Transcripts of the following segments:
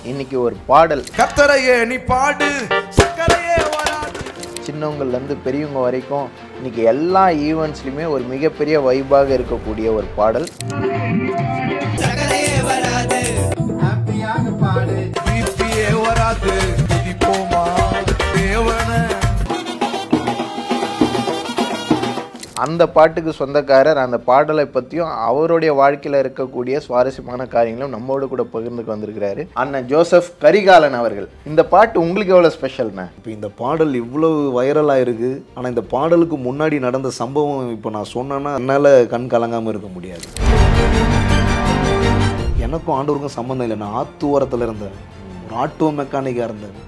இன்னைக்கு ஒரு பாடல் கத்தரையே நீ பாடு சக்கரையே வராது. சின்னவங்கள்லேருந்து பெரியவங்க வரைக்கும் இன்னைக்கு எல்லா ஈவெண்ட்ஸ்லையுமே ஒரு மிகப்பெரிய வைபாக இருக்கக்கூடிய ஒரு பாடல். பிபியே வராது துதிப்போமா தேவனே. அந்த பாட்டுக்கு சொந்தக்காரர், அந்த பாடலை பற்றியும் அவருடைய வாழ்க்கையில் இருக்கக்கூடிய சுவாரஸ்யமான காரியங்களும் நம்மோடு கூட பகிர்ந்துக்கு வந்திருக்கிறாரு அண்ணன் ஜோசப் கரிகாலன் அவர்கள். இந்த பாட்டு உங்களுக்கு எவ்வளோ ஸ்பெஷல்ண்ணா? இப்போ இந்த பாடல் இவ்வளவு வைரலாக இருக்குது. ஆனால் இந்த பாடலுக்கு முன்னாடி நடந்த சம்பவம் இப்போ நான் சொன்னேன்னா என்னால் கண் கலங்காமல் இருக்க முடியாது. எனக்கும் ஆண்டவருக்கும் சம்மந்தம் இல்லை. நான் ஆத்தூரத்தில் இருந்தேன், ஒரு ஆட்டோ மெக்கானிக்காக இருந்தேன்,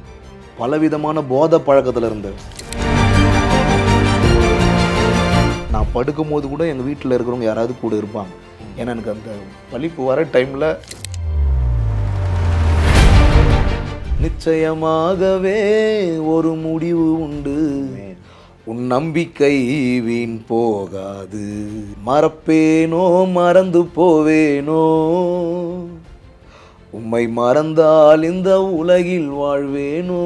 பலவிதமான போதை பழக்கத்தில் இருந்தேன். நான் படுக்கும்போது கூட எங்கள் வீட்டில் இருக்கிறவங்க யாராவது கூட இருப்பாங்க. ஏன்னா எனக்கு அந்த வலிப்பு வர டைமில் நிச்சயமாகவே ஒரு முடிவு உண்டு, உன் நம்பிக்கை வீண் போகாது, மறப்பேனோ மறந்து போவேனோ, உம்மை மறந்தால் இந்த உலகில் வாழ்வேனோ.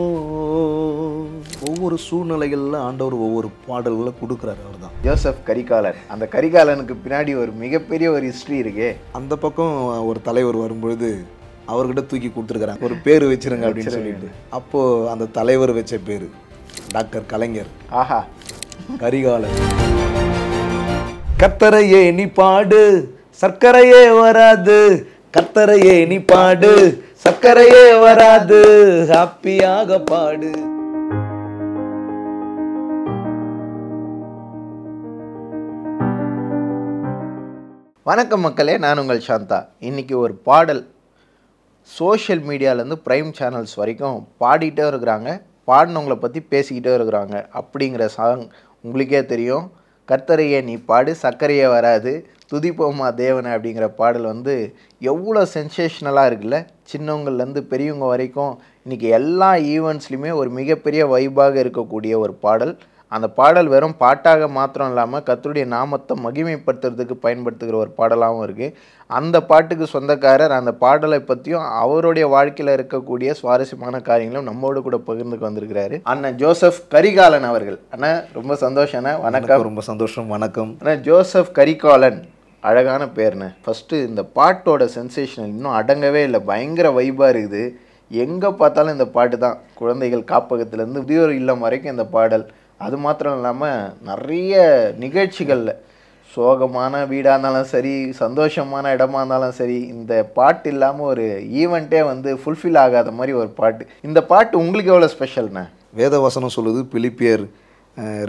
ஒவ்வொரு சூழ்நிலைகளில் ஆண்டவர் ஒவ்வொரு பாடல்களை கொடுக்குறாரு. அவர் தான் ஜோசப் கரிகாலன். அந்த கரிகாலனுக்கு பின்னாடி ஒரு மிகப்பெரிய ஒரு ஹிஸ்ட்ரி இருக்கே. அந்த பக்கம் ஒரு தலைவர் வரும்பொழுது அவர்கிட்ட தூக்கி கொடுத்துருக்குறாங்க, ஒரு பேர் வச்சிருங்க அப்படின்னு சொல்லிட்டு. அப்போது அந்த தலைவர் வச்ச பேர் டாக்டர் கலைஞர். ஆஹா, கரிகாலன். கத்தரையே நீ பாடு சர்க்கரையே வராது, கத்தரையே நீ பாடு சர்க்கரையே வராது, ஹாப்பியாக பாடு. வணக்கம் மக்களே, நான் உங்கள் சாந்தா. இன்றைக்கி ஒரு பாடல் சோஷியல் மீடியாவிலேருந்து ப்ரைம் சேனல்ஸ் வரைக்கும் பாடிக்கிட்டே இருக்கிறாங்க, பாடினவங்களை பற்றி பேசிக்கிட்டே இருக்கிறாங்க. அப்படிங்கிற சாங் உங்களுக்கே தெரியும். கர்த்தரையே நீ பாடு சர்க்கரையே வராது துதிப்போமா தேவனை அப்படிங்கிற பாடல் வந்து எவ்வளோ சென்சேஷ்னலாக இருக்குல்ல. சின்னவங்கள்லேருந்து பெரியவங்க வரைக்கும் இன்றைக்கி எல்லா ஈவெண்ட்ஸ்லையுமே ஒரு மிகப்பெரிய வைபாக இருக்கக்கூடிய ஒரு பாடல். அந்த பாடல் வெறும் பாட்டாக மாத்திரம் இல்லாமல் கர்த்தருடைய நாமத்தை மகிமைப்படுத்துறதுக்கு பயன்படுத்துகிற ஒரு பாடலாகவும் இருக்குது. அந்த பாட்டுக்கு சொந்தக்காரர், அந்த பாடலை பற்றியும் அவருடைய வாழ்க்கையில் இருக்கக்கூடிய சுவாரஸ்யமான காரியங்களும் நம்மோடு கூட பகிர்ந்துக்கு வந்திருக்கிறாரு அண்ணன் ஜோசப் கரிகாலன் அவர்கள். அண்ணா ரொம்ப சந்தோஷம் அண்ணா. வணக்கம். ரொம்ப சந்தோஷம். வணக்கம் அண்ணா. ஜோசப் கரிகாலன் அழகான பேர்ண்ணே. ஃபஸ்ட்டு இந்த பாட்டோட சென்சேஷன் இன்னும் அடங்கவே இல்லை, பயங்கர வைபாக இருக்குது. எங்கே பார்த்தாலும் இந்த பாட்டு தான். குழந்தைகள் காப்பகத்திலேருந்து முதியோர் இல்லம் வரைக்கும் இந்த பாடல். அது மாத்திரம் இல்லாமல் நிறைய நிகழ்ச்சிகளில் சோகமான வீடாக இருந்தாலும் சரி, சந்தோஷமான இடமா இருந்தாலும் சரி, இந்த பாட்டு இல்லாமல் ஒரு ஈவெண்ட்டே வந்து ஃபுல்ஃபில் ஆகாத மாதிரி ஒரு பாட்டு. இந்த பாட்டு உங்களுக்கு எவ்வளோ ஸ்பெஷல்ண்ணே? வேதவசனம் சொல்லுது பிலிப்பியர்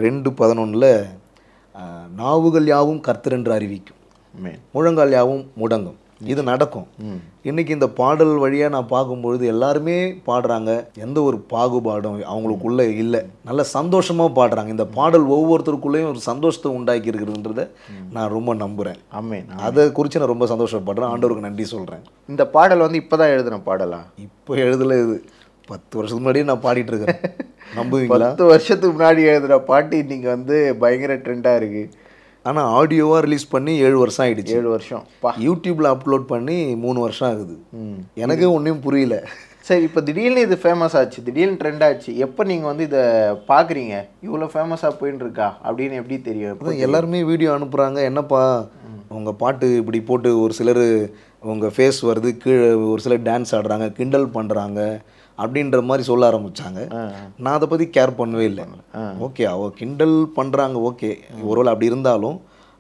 2:11 நாவுகள் யாவும் கர்த்தர் என்று அறிவிக்கும், முழங்கால் யாவும் முடங்கும். இது நடக்கும். இன்னைக்கு இந்த பாடல் வழியாக நான் பார்க்கும்பொழுது எல்லாருமே பாடுறாங்க, எந்த ஒரு பாகுபாடும் அவங்களுக்குள்ளே இல்லை, நல்ல சந்தோஷமாக பாடுறாங்க. இந்த பாடல் ஒவ்வொருத்தருக்குள்ளேயும் ஒரு சந்தோஷத்தை உண்டாக்கி இருக்குதுன்றதை நான் ரொம்ப நம்புகிறேன். ஆமென். அதை குறித்து நான் ரொம்ப சந்தோஷப்படுறேன். ஆண்டவருக்கு நன்றி சொல்கிறேன். இந்த பாடல் வந்து இப்போ தான் எழுதின பாடலா? இப்போ எழுதலை, இது 10 வருஷத்துக்கு முன்னாடியே நான் பாடிட்டு இருக்கேன். நம்புவீங்களா? 10 வருஷத்துக்கு முன்னாடி எழுதுகிற பாட்டு இன்றைக்கி வந்து பயங்கர ட்ரெண்டாக இருக்குது. ஆனால் ஆடியோவாக ரிலீஸ் பண்ணி 7 வருஷம் ஆகிடுச்சு. 7 வருஷம். யூடியூப்பில் அப்லோட் பண்ணி 3 வருஷம் ஆகுது. எனக்கு ஒன்றும் புரியல. சரி, இப்போ திடீர்னு இது ஃபேமஸ் ஆச்சு, திடீர்னு ட்ரெண்ட் ஆச்சு. எப்போ நீங்கள் வந்து இதை பார்க்குறீங்க, இவ்வளோ ஃபேமஸாக போயின்னு இருக்கா அப்படின்னு எப்படி தெரியும்? எல்லாருமே வீடியோ அனுப்புகிறாங்க, என்னப்பா உங்கள் பாட்டு இப்படி போட்டு ஒரு சிலர் உங்கள் ஃபேஸ் வருது, கீழே ஒரு சிலர் டான்ஸ் ஆடுறாங்க, கிண்டல் பண்ணுறாங்க அப்படின்ற மாதிரி சொல்ல ஆரம்பித்தாங்க. நான் அதை பற்றி கேர் பண்ணவே இல்லை. ஓகே, கிண்டல் பண்ணுறாங்க, ஓகே, ஒருவேளை அப்படி இருந்தாலும்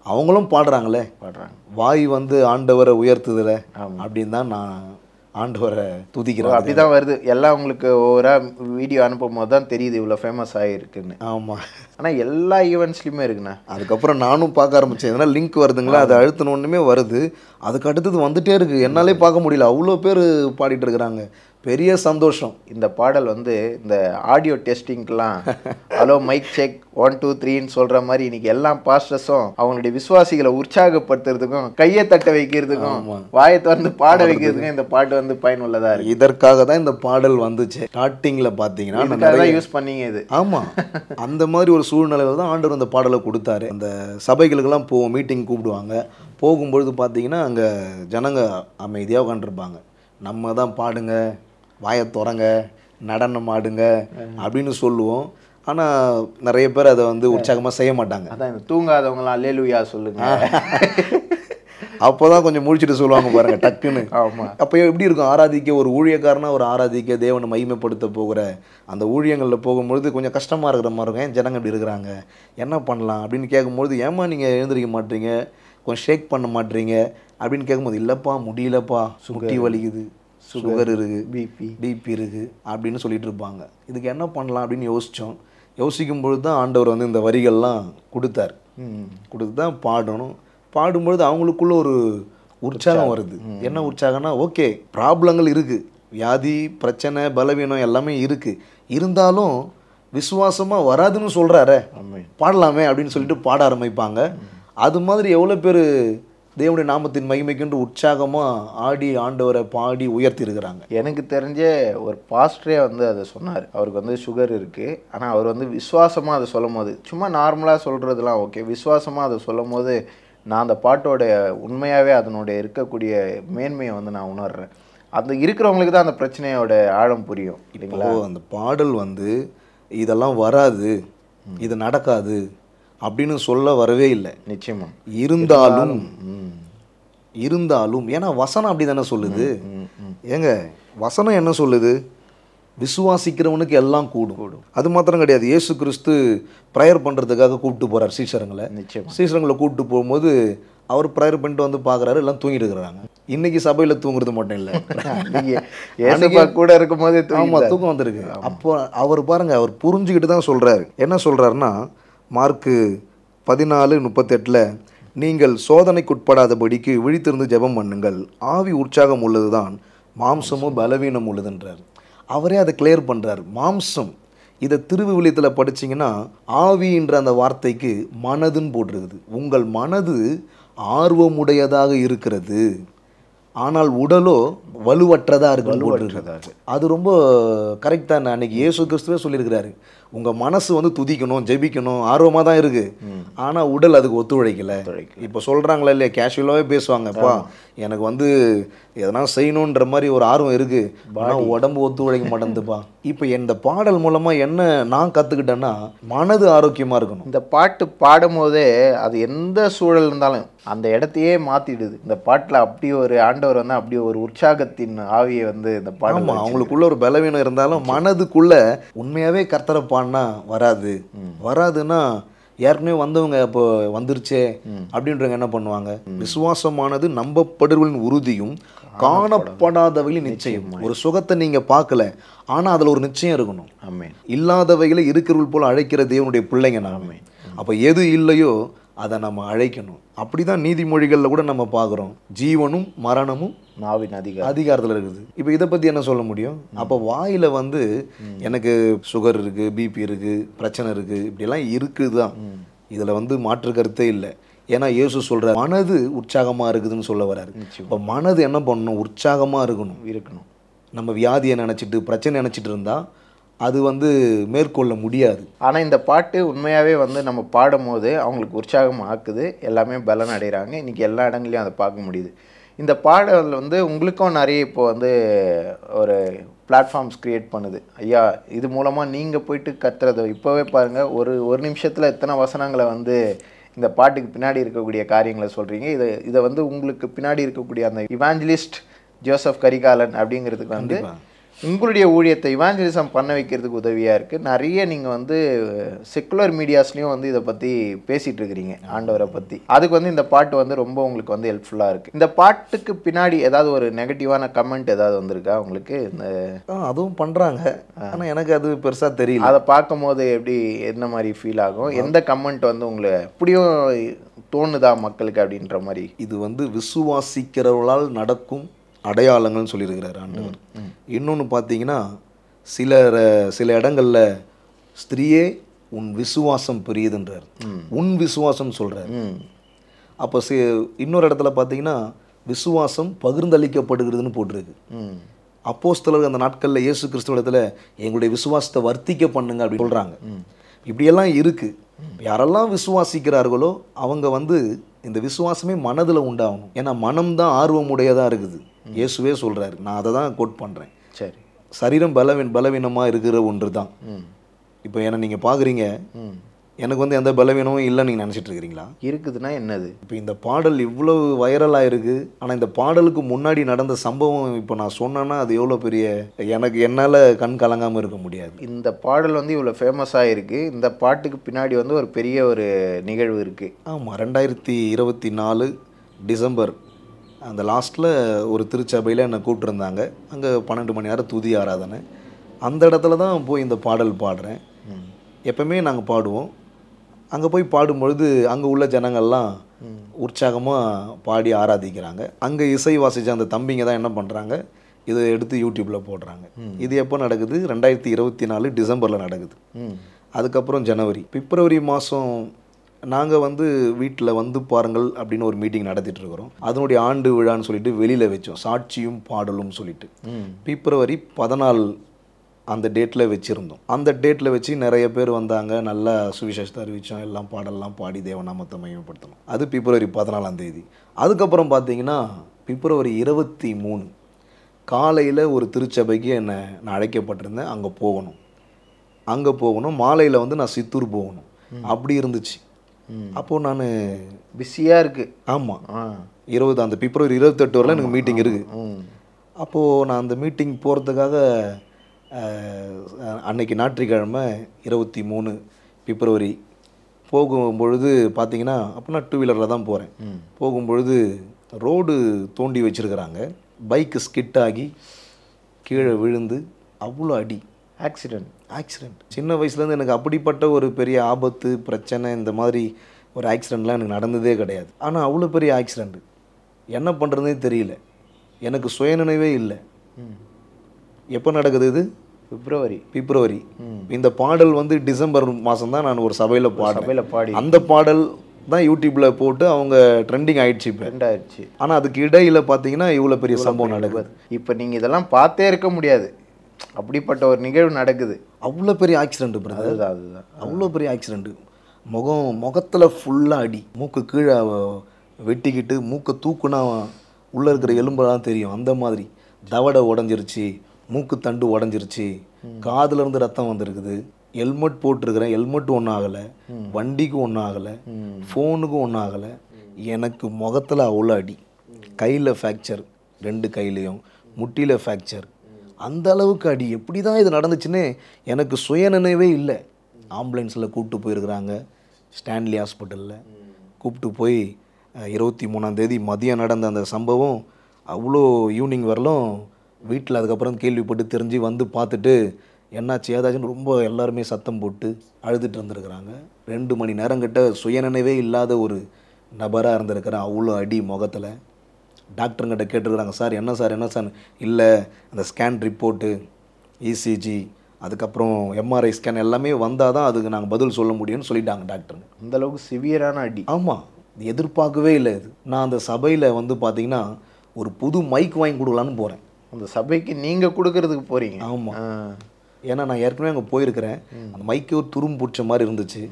அவங்களும் பாடுறாங்களே, வாய் வந்து ஆண்டவரை உயர்த்துதில்ல அப்படின்னு தான் நான் ஆண்டவரை துதிக்கிறேன். அப்படி தான் வருது எல்லாம். உங்களுக்கு ஓவராக வீடியோ அனுப்பும் போது தான் தெரியுது இவ்வளோ ஃபேமஸ் ஆகிருக்குன்னு. ஆமாம். ஆனால் எல்லா ஈவெண்ட்ஸ்லையுமே இருக்குண்ணா. அதுக்கப்புறம் நானும் பார்க்க ஆரம்பித்தேன். எதனா லிங்க் வருதுங்களா, அதை அழுத்தினோன்னுமே வருது. அதுக்கு அடுத்தது வந்துகிட்டே இருக்குது, என்னாலே பார்க்க முடியல, அவ்வளோ பேர் பாடிட்டு இருக்கிறாங்க. பெரிய சந்தோஷம். இந்த பாடல் வந்து இந்த ஆடியோ டெஸ்டிங்க்கெலாம் ஹலோ மைக் செக் 1 2 3ன்னு சொல்கிற மாதிரி இன்றைக்கி எல்லா பாஸ்டர்ஸும் அவங்களுடைய விசுவாசிகளை உற்சாகப்படுத்துறதுக்கும், கையை தட்ட வைக்கிறதுக்கும், வாயை திறந்து பாட வைக்கிறதுக்கும் இந்த பாட்டு வந்து பயனுள்ளதாக இருக்குது. இதற்காக தான் இந்த பாடல் வந்துச்சு. ஸ்டார்டிங்கில் பார்த்தீங்கன்னா யூஸ் பண்ணீங்க இது. ஆமாம், அந்த மாதிரி ஒரு சூழ்நிலையில் தான் ஆண்டவர் அந்த பாடலை கொடுத்தாரு. அந்த சபைகளுக்கெல்லாம் போவோம், மீட்டிங் கூப்பிடுவாங்க. போகும்பொழுது பார்த்தீங்கன்னா அங்கே ஜனங்க அமைதியாக உட்காந்துருப்பாங்க. நம்ம தான் பாடுங்க, வாயை திறங்க, நடனம் ஆடுங்க அப்படின்னு சொல்லுவோம். ஆனால் நிறைய பேர் அதை வந்து உற்சாகமாக செய்ய மாட்டாங்க. அதான் இந்த தூங்காதவங்களாம் அல்லேலூயா சொல்லுங்க. அப்போ தான் கொஞ்சம் முழிச்சிட்டு சொல்லுவாங்க பாருங்க டக்குன்னு. ஆமாம். அப்போ எப்படி இருக்கும் ஆராதிக்க, ஒரு ஊழியக்காரனா ஒரு ஆராதிக்க தேவனை மகிமைப்படுத்த போகிற அந்த ஊழியங்களில் போகும்பொழுது கொஞ்சம் கஷ்டமாக இருக்கிற மாதிரி இருக்கும். ஏன் ஜனங்க இப்படி இருக்கிறாங்க, என்ன பண்ணலாம் அப்படின்னு கேட்கும்பொழுது, ஏமா நீங்கள் எழுந்திரிக்க மாட்டீங்க, கொஞ்சம் ஷேக் பண்ண மாட்டீங்க அப்படின்னு கேட்கும்போது, இல்லைப்பா முடியலப்பா, முட்டி வலிக்குது, சுகர் இருக்குது, பிபி இருக்குது அப்படின்னு சொல்லிட்டு இருப்பாங்க. இதுக்கு என்ன பண்ணலாம் அப்படின்னு யோசிக்கும்பொழுது தான் ஆண்டவர் வந்து இந்த வரிகள்லாம் கொடுத்தார். கொடுத்து தான் பாடணும். பாடும்பொழுது அவங்களுக்குள்ள ஒரு உற்சாகம் வருது. என்ன உற்சாகம்னா, ஓகே ப்ராப்ளங்கள் இருக்குது, வியாதி பிரச்சனை பலவீனம் எல்லாமே இருக்குது, இருந்தாலும் விசுவாசமாக வராதுன்னு சொல்கிறாரே, பாடலாமே அப்படின்னு சொல்லிட்டு பாட ஆரம்பிப்பாங்க. அது மாதிரி எவ்வளோ பேர் தேவனுடைய நாமத்தின் மகிமைக்கென்று உற்சாகமாக ஆடி ஆண்டவரை பாடி உயர்த்தி இருக்கிறாங்க. எனக்கு தெரிஞ்ச ஒரு பாஸ்டரே வந்து அதை சொன்னார். அவருக்கு வந்து சுகர் இருக்குது, ஆனால் அவர் வந்து விசுவாசமாக அதை சொல்லும் போது, சும்மா நார்மலாக சொல்கிறதுலாம் ஓகே, விசுவாசமாக அதை சொல்லும் போது நான் அந்த பாட்டோட உண்மையாகவே அதனுடைய இருக்கக்கூடிய மேன்மையை வந்து நான் உணர்றேன். அந்த இருக்கிறவங்களுக்கு தான் அந்த பிரச்சனையோட ஆழம் புரியும் இல்லைங்களா? அந்த பாடல் வந்து இதெல்லாம் வராது, இது நடக்காது அப்படின்னு சொல்ல வரவே இல்லை. நிச்சயமா. இருந்தாலும் ஏன்னா வசனம் அப்படி தானே சொல்லுது. ஏங்க வசனம் என்ன சொல்லுது? விசுவாசிக்கிறவனுக்கு எல்லாம் கூடும். அது மாத்திரம் கிடையாது, இயேசு கிறிஸ்து ப்ரேயர் பண்ணுறதுக்காக கூப்பிட்டு போகிறார் சீஷருங்களை. சீஷருங்களை கூப்பிட்டு போகும்போது அவர் ப்ரேயர் பண்ணிட்டு வந்து பார்க்குறாரு, எல்லாம் தூங்கிட்டு இருக்கிறாங்க. இன்னைக்கு சபையில் தூங்குறது மட்டும் இல்லை, கூட இருக்கும்போது ஆமாம் தூக்கம் வந்திருக்கு. அப்போ அவர் பாருங்க, அவர் புரிஞ்சுக்கிட்டு தான் சொல்கிறாரு. என்ன சொல்கிறாருன்னா, மார்க்கு 14:38 நீங்கள் சோதனைக்குட்படாதபடிக்கு விழித்திருந்து ஜெபம் பண்ணுங்கள், ஆவி உற்சாகம் உள்ளது தான், மாம்சமும் பலவீனம் உள்ளதுன்றார். அவரே அதை கிளியர் பண்ணுறார். மாம்சம், இதை திருவிவிலியத்தில் படிச்சிங்கன்னா ஆவின்ற அந்த வார்த்தைக்கு மனதுன்னு போட்டிருக்குது. உங்கள் மனது ஆர்வமுடையதாக இருக்கிறது, ஆனால் உடலோ வலுவற்றதாக இருக்குன்னு. அது ரொம்ப கரெக்டாக அன்னைக்கு இயேசு கிறிஸ்துவே சொல்லியிருக்கிறாரு. உங்கள் மனசு வந்து துதிக்கணும், ஜெபிக்கணும், ஆர்வமாக தான் இருக்குது, ஆனால் உடல் அதுக்கு ஒத்துழைக்கலை. இப்போ சொல்கிறாங்களா இல்லையா, கேஷுவலாகவே பேசுவாங்கப்பா, எனக்கு வந்து எதனா செய்யணுன்ற மாதிரி ஒரு ஆர்வம் இருக்குது, ஆனால் உடம்பு ஒத்துழைக்க மாட்டேங்குதுப்பா. இப்போ இந்த பாடல் மூலமாக என்ன நான் கற்றுக்கிட்டேன்னா, மனது ஆரோக்கியமாக இருக்கணும். இந்த பாட்டு பாடும் போதே அது எந்த சூழல் இருந்தாலும் அந்த இடத்தையே மாற்றிடுது. இந்த பாட்டில் அப்படி ஒரு ஆண்டவர் வந்து அப்படி ஒரு உற்சாகத்தின் ஆவியை வந்து இந்த பாடம், அவங்களுக்குள்ள ஒரு பலவீனம் இருந்தாலும் மனதுக்குள்ள உண்மையாகவே கர்த்தரை பாடினா வராதுன்னா ஏற்கனவே வந்தவங்க இப்போ வந்துருச்சே அப்படின்றவங்க என்ன பண்ணுவாங்க? விசுவாசமானது நம்பப்படுவர்களின் உறுதியும் காணப்படாதவைகளின் நிச்சயம். ஒரு சுகத்தை நீங்க பார்க்கல, ஆனா அதுல ஒரு நிச்சயம் இருக்கணும். இல்லாதவைகளை இருக்கிறவள் போல அழைக்கிற தேவனுடைய பிள்ளைங்க நாம. அப்ப எது இல்லையோ அதை நம்ம அழைக்கணும். அப்படிதான் நீதிமொழிகளில் கூட நம்ம பார்க்குறோம், ஜீவனும் மரணமும் நாவின் அதிகாரத்தில் இருக்குது. இப்போ இதை பற்றி என்ன சொல்ல முடியும்? அப்போ வாயில் வந்து எனக்கு சுகர் இருக்குது, பிபி இருக்குது, பிரச்சனை இருக்குது, இப்படியெல்லாம் இருக்குது தான், இதில் வந்து மாற்று கருத்தே இல்லை. ஏன்னா இயேசு சொல்கிறார் மனது உற்சாகமாக இருக்குதுன்னு சொல்ல வர்றாரு. இப்போ மனது என்ன பண்ணணும்? உற்சாகமாக இருக்கணும். நம்ம வியாதியை நினச்சிட்டு பிரச்சனை நினச்சிட்டு இருந்தால் அது வந்து மேற்கொள்ள முடியாது. ஆனால் இந்த பாட்டு உண்மையாகவே வந்து நம்ம பாடும் போது அவங்களுக்கு உற்சாகம் ஆக்குது, எல்லாமே பலன் அடைகிறாங்க. இன்றைக்கி எல்லா இடங்களையும் அதை பார்க்க முடியுது. இந்த பாடல் வந்து உங்களுக்கும் நிறைய இப்போ வந்து ஒரு பிளாட்ஃபார்ம்ஸ் க்ரியேட் பண்ணுது. ஐயா, இது மூலமாக நீங்கள் போயிட்டு கத்துறதை இப்போவே பாருங்கள், ஒரு நிமிஷத்தில் எத்தனை வசனங்களை வந்து இந்த பாட்டுக்கு பின்னாடி இருக்கக்கூடிய காரியங்களை சொல்கிறீங்க. இதை வந்து உங்களுக்கு பின்னாடி இருக்கக்கூடிய அந்த இவாஞ்சலிஸ்ட் ஜோசப் கரிகாலன் அப்படிங்கிறதுக்கு வந்து உங்களுடைய ஊழியத்தை இவாஞ்சலிசம் பண்ண வைக்கிறதுக்கு உதவியாக இருக்குது. நிறைய நீங்கள் வந்து செக்குலர் மீடியாஸ்லேயும் வந்து இதை பற்றி பேசிகிட்டு இருக்கிறீங்க, ஆண்டவரை பற்றி. அதுக்கு வந்து இந்த பாட்டு வந்து ரொம்ப உங்களுக்கு வந்து ஹெல்ப்ஃபுல்லாக இருக்குது. இந்த பாட்டுக்கு பின்னாடி ஏதாவது ஒரு நெகட்டிவான கமெண்ட் ஏதாவது வந்திருக்கா உங்களுக்கு? இந்த அதுவும் பண்ணுறாங்க, ஆனால் எனக்கு அது பெருசாக தெரியல. அதை பார்க்கும் போது எப்படி, என்ன மாதிரி ஃபீல் ஆகும்? எந்த கமெண்ட் வந்து உங்களை எப்படியும் தோணுதா மக்களுக்கு அப்படின்ற மாதிரி? இது வந்து விசுவாசிக்கிறவர்களால் நடக்கும் அடையாளங்கள்னு சொல்லியிருக்கிறார் ஆண்டவர். இன்னொன்று பார்த்தீங்கன்னா, சில இடங்களில் ஸ்திரீயே உன் விசுவாசம் பெரியதுன்றார், உன் விசுவாசம் சொல்கிறார். அப்போ இன்னொரு இடத்துல பார்த்தீங்கன்னா விசுவாசம் பகிர்ந்தளிக்கப்படுகிறதுன்னு போட்டிருக்கு. அப்போஸ்தலர்கள் அந்த நாட்களில் இயேசு கிறிஸ்துவ இடத்துல எங்களுடைய விசுவாசத்தை வர்த்திக்க பண்ணுங்க அப்படி சொல்கிறாங்க. இப்படியெல்லாம் இருக்குது. யாரெல்லாம் விசுவாசிக்கிறார்களோ அவங்க வந்து இந்த விசுவாசமே மனதில் உண்டாகணும். ஏன்னா மனம்தான் ஆர்வமுடையதாக இருக்குது. இயேசுவே சொல்கிறாரு, நான் அதை தான் கோட் பண்ணுறேன். சரி, சரீரம் பலவீனமாக இருக்கிற ஒன்று தான். இப்போ என்ன நீங்கள் பார்க்குறீங்க, எனக்கு வந்து எந்த பலவீனமும் இல்லைன்னு நீங்கள் நினச்சிட்டு இருக்கிறீங்களா? இருக்குதுன்னா என்னது? இப்போ இந்த பாடல் இவ்வளவு வைரலாக இருக்குது. ஆனால் இந்த பாடலுக்கு முன்னாடி நடந்த சம்பவம் இப்போ நான் சொன்னேன்னா அது எவ்வளோ பெரிய, எனக்கு என்னால் கண் கலங்காமல் இருக்க முடியாது. இந்த பாடல் வந்து இவ்வளோ ஃபேமஸாக இருக்குது. இந்த பாட்டுக்கு பின்னாடி வந்து ஒரு பெரிய ஒரு நிகழ்வு இருக்குது. ஆமாம், 2024 டிசம்பர் அந்த லாஸ்ட்டில் ஒரு திருச்சபையில் என்னை கூப்பிட்டுருந்தாங்க. அங்கே 12 மணி நேரம் துதி ஆராதனை. அந்த இடத்துல தான் போய் இந்த பாடல் பாடுறேன். எப்பவுமே நாங்கள் பாடுவோம். அங்கே போய் பாடும்பொழுது அங்கே உள்ள ஜனங்கள்லாம் உற்சாகமாக பாடி ஆராதிக்கிறாங்க. அங்கே இசை வாசித்த அந்த தம்பிங்க தான் என்ன பண்ணுறாங்க, இதை எடுத்து யூடியூப்பில் போடுறாங்க. இது எப்போ நடக்குது? 2024 டிசம்பரில் நடக்குது. அதுக்கப்புறம் ஜனவரி, பிப்ரவரி மாதம் நாங்கள் வந்து வீட்டில் வந்து பாருங்கள் அப்படின்னு ஒரு மீட்டிங் நடத்திட்டுருக்குறோம். அதனுடைய ஆண்டு விழான்னு சொல்லிட்டு வெளியில் வச்சோம், சாட்சியும் பாடலும் சொல்லிட்டு. பிப்ரவரி 14 அந்த டேட்டில் வச்சுருந்தோம். அந்த டேட்டில் வச்சு நிறைய பேர் வந்தாங்க, நல்லா சுவிசேஷத்தை அறிவித்தோம், எல்லாம் பாடலாம் பாடி தேவநாமத்தை மையப்படுத்தணும். அது பிப்ரவரி 14 அதுக்கப்புறம் பார்த்தீங்கன்னா பிப்ரவரி 23 காலையில் ஒரு திருச்சபைக்கு நான் அழைக்கப்பட்டிருந்தேன். அங்கே போகணும். மாலையில் வந்து நான் சித்தூர் போகணும். அப்படி இருந்துச்சு. அப்போது நான் பிஸியாக இருக்குது. ஆமாம், அந்த பிப்ரவரி 28 வரல எனக்கு மீட்டிங் இருக்குது. அப்போது நான் அந்த மீட்டிங் போகிறதுக்காக அன்னைக்கு ஞாயிற்றுக்கிழமை 23 பிப்ரவரி போகும்பொழுது பார்த்தீங்கன்னா, அப்போ நான் 2 வீலரில் தான் போகிறேன். போகும்பொழுது ரோடு தோண்டி வச்சுருக்கிறாங்க. பைக்கு ஸ்கிட் ஆகி கீழே விழுந்து அவ்வளோ அடி. ஆக்சிடெண்ட். சின்ன வயசுலேருந்து எனக்கு அப்படிப்பட்ட ஒரு பெரிய ஆபத்து பிரச்சனை இந்த மாதிரி ஒரு ஆக்சிடெண்ட்லாம் எனக்கு நடந்ததே கிடையாது. ஆனால் அவ்வளோ பெரிய ஆக்சிடெண்ட்டு. என்ன பண்ணுறதுனே தெரியல, எனக்கு சுயநினைவே இல்லை. எப்போ நடக்குது இது? பிப்ரவரி. இந்த பாடல் வந்து டிசம்பர் மாதம் தான் நான் ஒரு சபையில் பாடி அந்த பாடல் தான் யூடியூப்பில் போட்டு அவங்க ட்ரெண்டிங் ஆயிடுச்சு. ஆனால் அதுக்கு இடையில் பார்த்தீங்கன்னா இவ்வளோ பெரிய சம்பவம் நடக்குது. இப்போ நீங்கள் இதெல்லாம் பார்த்தே இருக்க முடியாது, அப்படிப்பட்ட ஒரு நிகழ்வு நடக்குது. அவ்வளோ பெரிய ஆக்சிடென்ட் பிரதர். அதுதான் அவ்வளோ பெரிய ஆக்சிடென்ட். முகத்தில் ஃபுல்லாக அடி. மூக்கு கீழே வெட்டிக்கிட்டு மூக்கை தூக்குனா உள்ளே இருக்கிற எலும்பெல்லாம் தெரியும். அந்த மாதிரி தவடை உடஞ்சிருச்சு, மூக்கு தண்டு உடஞ்சிருச்சு, காதுலேருந்து ரத்தம் வந்திருக்குது. ஹெல்மெட் போட்டிருக்கிறேன், ஹெல்மெட் ஒன்றும் ஆகலை, வண்டிக்கும் ஒன்றும் ஆகலை, ஃபோனுக்கும் ஒன்றும் ஆகலை. எனக்கு முகத்தில் அவ்வளோ அடி. கையில் ஃப்ராக்சர், 2 கையிலையும் முட்டியில் ஃப்ராக்சர். அந்த அளவுக்கு அடி. எப்படி தான் இது நடந்துச்சுன்னு எனக்கு சுயநினைவே இல்லை. ஆம்புலன்ஸில் கூப்பிட்டு போயிருக்கிறாங்க. ஸ்டான்லி ஹாஸ்பிட்டலில் கூப்பிட்டு போய் 23 மதியம் நடந்த அந்த சம்பவம் அவ்வளோ ஈவினிங் வரலும் வீட்டில் அதுக்கப்புறம் கேள்விப்பட்டு தெரிஞ்சு வந்து பார்த்துட்டு என்னாச்சு ஏதாச்சுன்னு ரொம்ப எல்லாருமே சத்தம் போட்டு அழுதுட்டு இருந்திருக்கிறாங்க. 2 மணி நேரம் கிட்ட சுயநினைவே இல்லாத ஒரு நபராக இருந்திருக்கிறேன். அவ்வளோ அடி முகத்தில். டாக்டருங்கிட்ட கேட்டுருக்குறாங்க, சார் என்ன சார் இல்லை, அந்த ஸ்கேன் ரிப்போர்ட்டு, இசிஜி, அதுக்கப்புறம் எம்ஆர்ஐ ஸ்கேன் எல்லாமே வந்தால் தான் அதுக்கு நாங்கள் பதில் சொல்ல முடியும்னு சொல்லிட்டாங்க டாக்டருங்க. அந்தளவுக்கு சிவியரான அடி. ஆமாம், எதிர்பார்க்கவே இல்லை இது. நான் அந்த சபையில் வந்து பார்த்திங்கன்னா ஒரு புது மைக் வாங்கி கொடுக்கலான்னு போகிறேன். அந்த சபைக்கு நீங்கள் கொடுக்கறதுக்கு போகிறீங்க? ஆமாம், ஏன்னா நான் ஏற்கனவே அங்கே போயிருக்கிறேன். அந்த மைக்கு ஒரு துரும் பிடிச்ச மாதிரி இருந்துச்சு.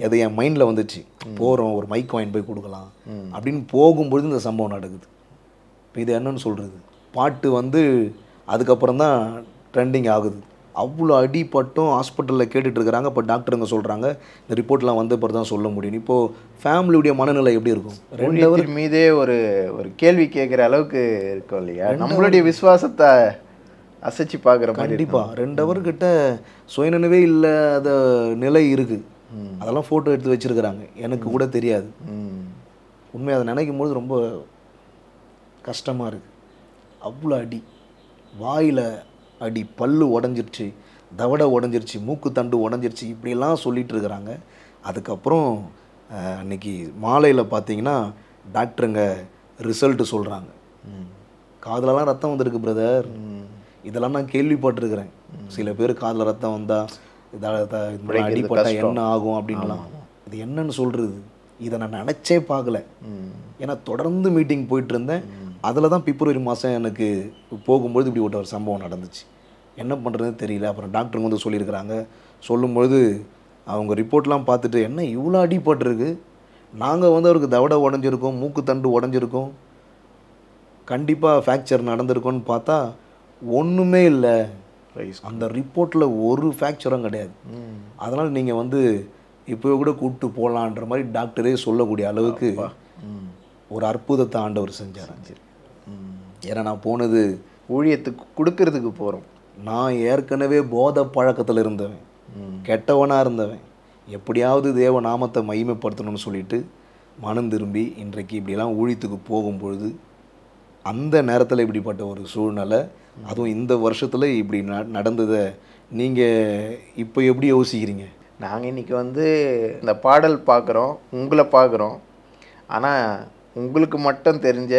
அது என் மைண்டில் வந்துச்சு, போகிறோம் ஒரு மைக் வாங்கி போய் கொடுக்கலாம் அப்படின்னு. போகும்பொழுது இந்த சம்பவம் நடக்குது. இப்போ இது என்னன்னு சொல்கிறது, பாட்டு வந்து அதுக்கப்புறம் தான் ட்ரெண்டிங் ஆகுது. அவ்வளோ அடிப்பட்டும் ஹாஸ்பிட்டலில் கேட்டுட்ருக்கிறாங்க. இப்போ டாக்டருங்க சொல்கிறாங்க இந்த ரிப்போர்ட்லாம் வந்த பிறகு தான் சொல்ல முடியும். இப்போது ஃபேமிலியுடைய மனநிலை எப்படி இருக்கும்? 2 ஹவர் மீதே ஒரு கேள்வி கேட்குற அளவுக்கு இருக்கும் இல்லையா? நம்மளுடைய விசுவாசத்தை அசைச்சு பார்க்குற மாதிரி. கண்டிப்பாக 2 ஹவர் கிட்ட சுயநினைவே இல்லாத நிலை இருக்குது. அதெல்லாம் ஃபோட்டோ எடுத்து வச்சுருக்கிறாங்க. எனக்கு கூட தெரியாது. உண்மை அதை நினைக்கும் போது ரொம்ப கஷ்டமாக இருக்குது. அவ்வளோ அடி, வாயில் அடி, பல்லு உடஞ்சிருச்சு, தவடை உடஞ்சிருச்சு, மூக்கு தண்டு உடஞ்சிருச்சு, இப்படிலாம் சொல்லிகிட்டு இருக்கிறாங்க. அதுக்கப்புறம் அன்றைக்கி மாலையில் பார்த்தீங்கன்னா டாக்டருங்க ரிசல்ட்டு சொல்கிறாங்க. காதலெல்லாம் ரத்தம் வந்திருக்கு பிரதர். இதெல்லாம் நான் கேள்விப்பட்டிருக்கிறேன். சில பேர் காதில் ரத்தம் வந்தால் அடிப்பட்டால் என்ன ஆகும் அப்படின்லாம். இது என்னன்னு சொல்கிறது, இதை நான் நினச்சே பார்க்கல. ஏன்னா தொடர்ந்து மீட்டிங் போயிட்டு இருந்தேன். அதில் தான் பிப்ரவரி மாதம் எனக்கு போகும்பொழுது இப்படி ஒரு சம்பவம் நடந்துச்சு. என்ன பண்ணுறதுன்னு தெரியல. அப்புறம் டாக்டருங்க வந்து சொல்லியிருக்கிறாங்க. சொல்லும்பொழுது அவங்க ரிப்போர்ட்லாம் பார்த்துட்டு, என்ன இவ்வளோ அடிபட்டிருக்கு, நாங்கள் வந்து அவருக்கு தவடை உடஞ்சிருக்கோம், மூக்கு தண்டு உடஞ்சிருக்கோம், கண்டிப்பாக ஃப்ராக்சர் நடந்திருக்கோன்னு பார்த்தா ஒன்றுமே இல்லை, அந்த ரிப்போர்ட்டில் ஒரு ஃபேக்சரும் கிடையாது. அதனால் நீங்கள் வந்து இப்போ கூட கூப்பிட்டு போகலான்ற மாதிரி டாக்டரே சொல்லக்கூடிய அளவுக்கு ஒரு அற்புதத்தை ஆண்டவர் செஞ்சார். ஏன்னா நான் போனது ஊழியத்துக்கு கொடுக்கறதுக்கு போகிறோம். நான் ஏற்கனவே போதை பழக்கத்தில் இருந்தவன், கெட்டவனாக இருந்தவன். எப்படியாவது தேவ நாமத்தை மகிமைப்படுத்தணும்னு சொல்லிட்டு மனம் திரும்பி இன்றைக்கு இப்படிலாம் ஊழியத்துக்கு போகும்பொழுது அந்த நேரத்தில் இப்படிப்பட்ட ஒரு சூழ்நிலை, அதுவும் இந்த வருஷத்தில் இப்படி நடந்ததை நீங்கள் இப்போ எப்படி யோசிக்கிறீங்க? நாங்கள் இன்றைக்கி வந்து இந்த பாடல் பார்க்குறோம், உங்களை பார்க்குறோம். ஆனால் உங்களுக்கு மட்டும் தெரிஞ்ச,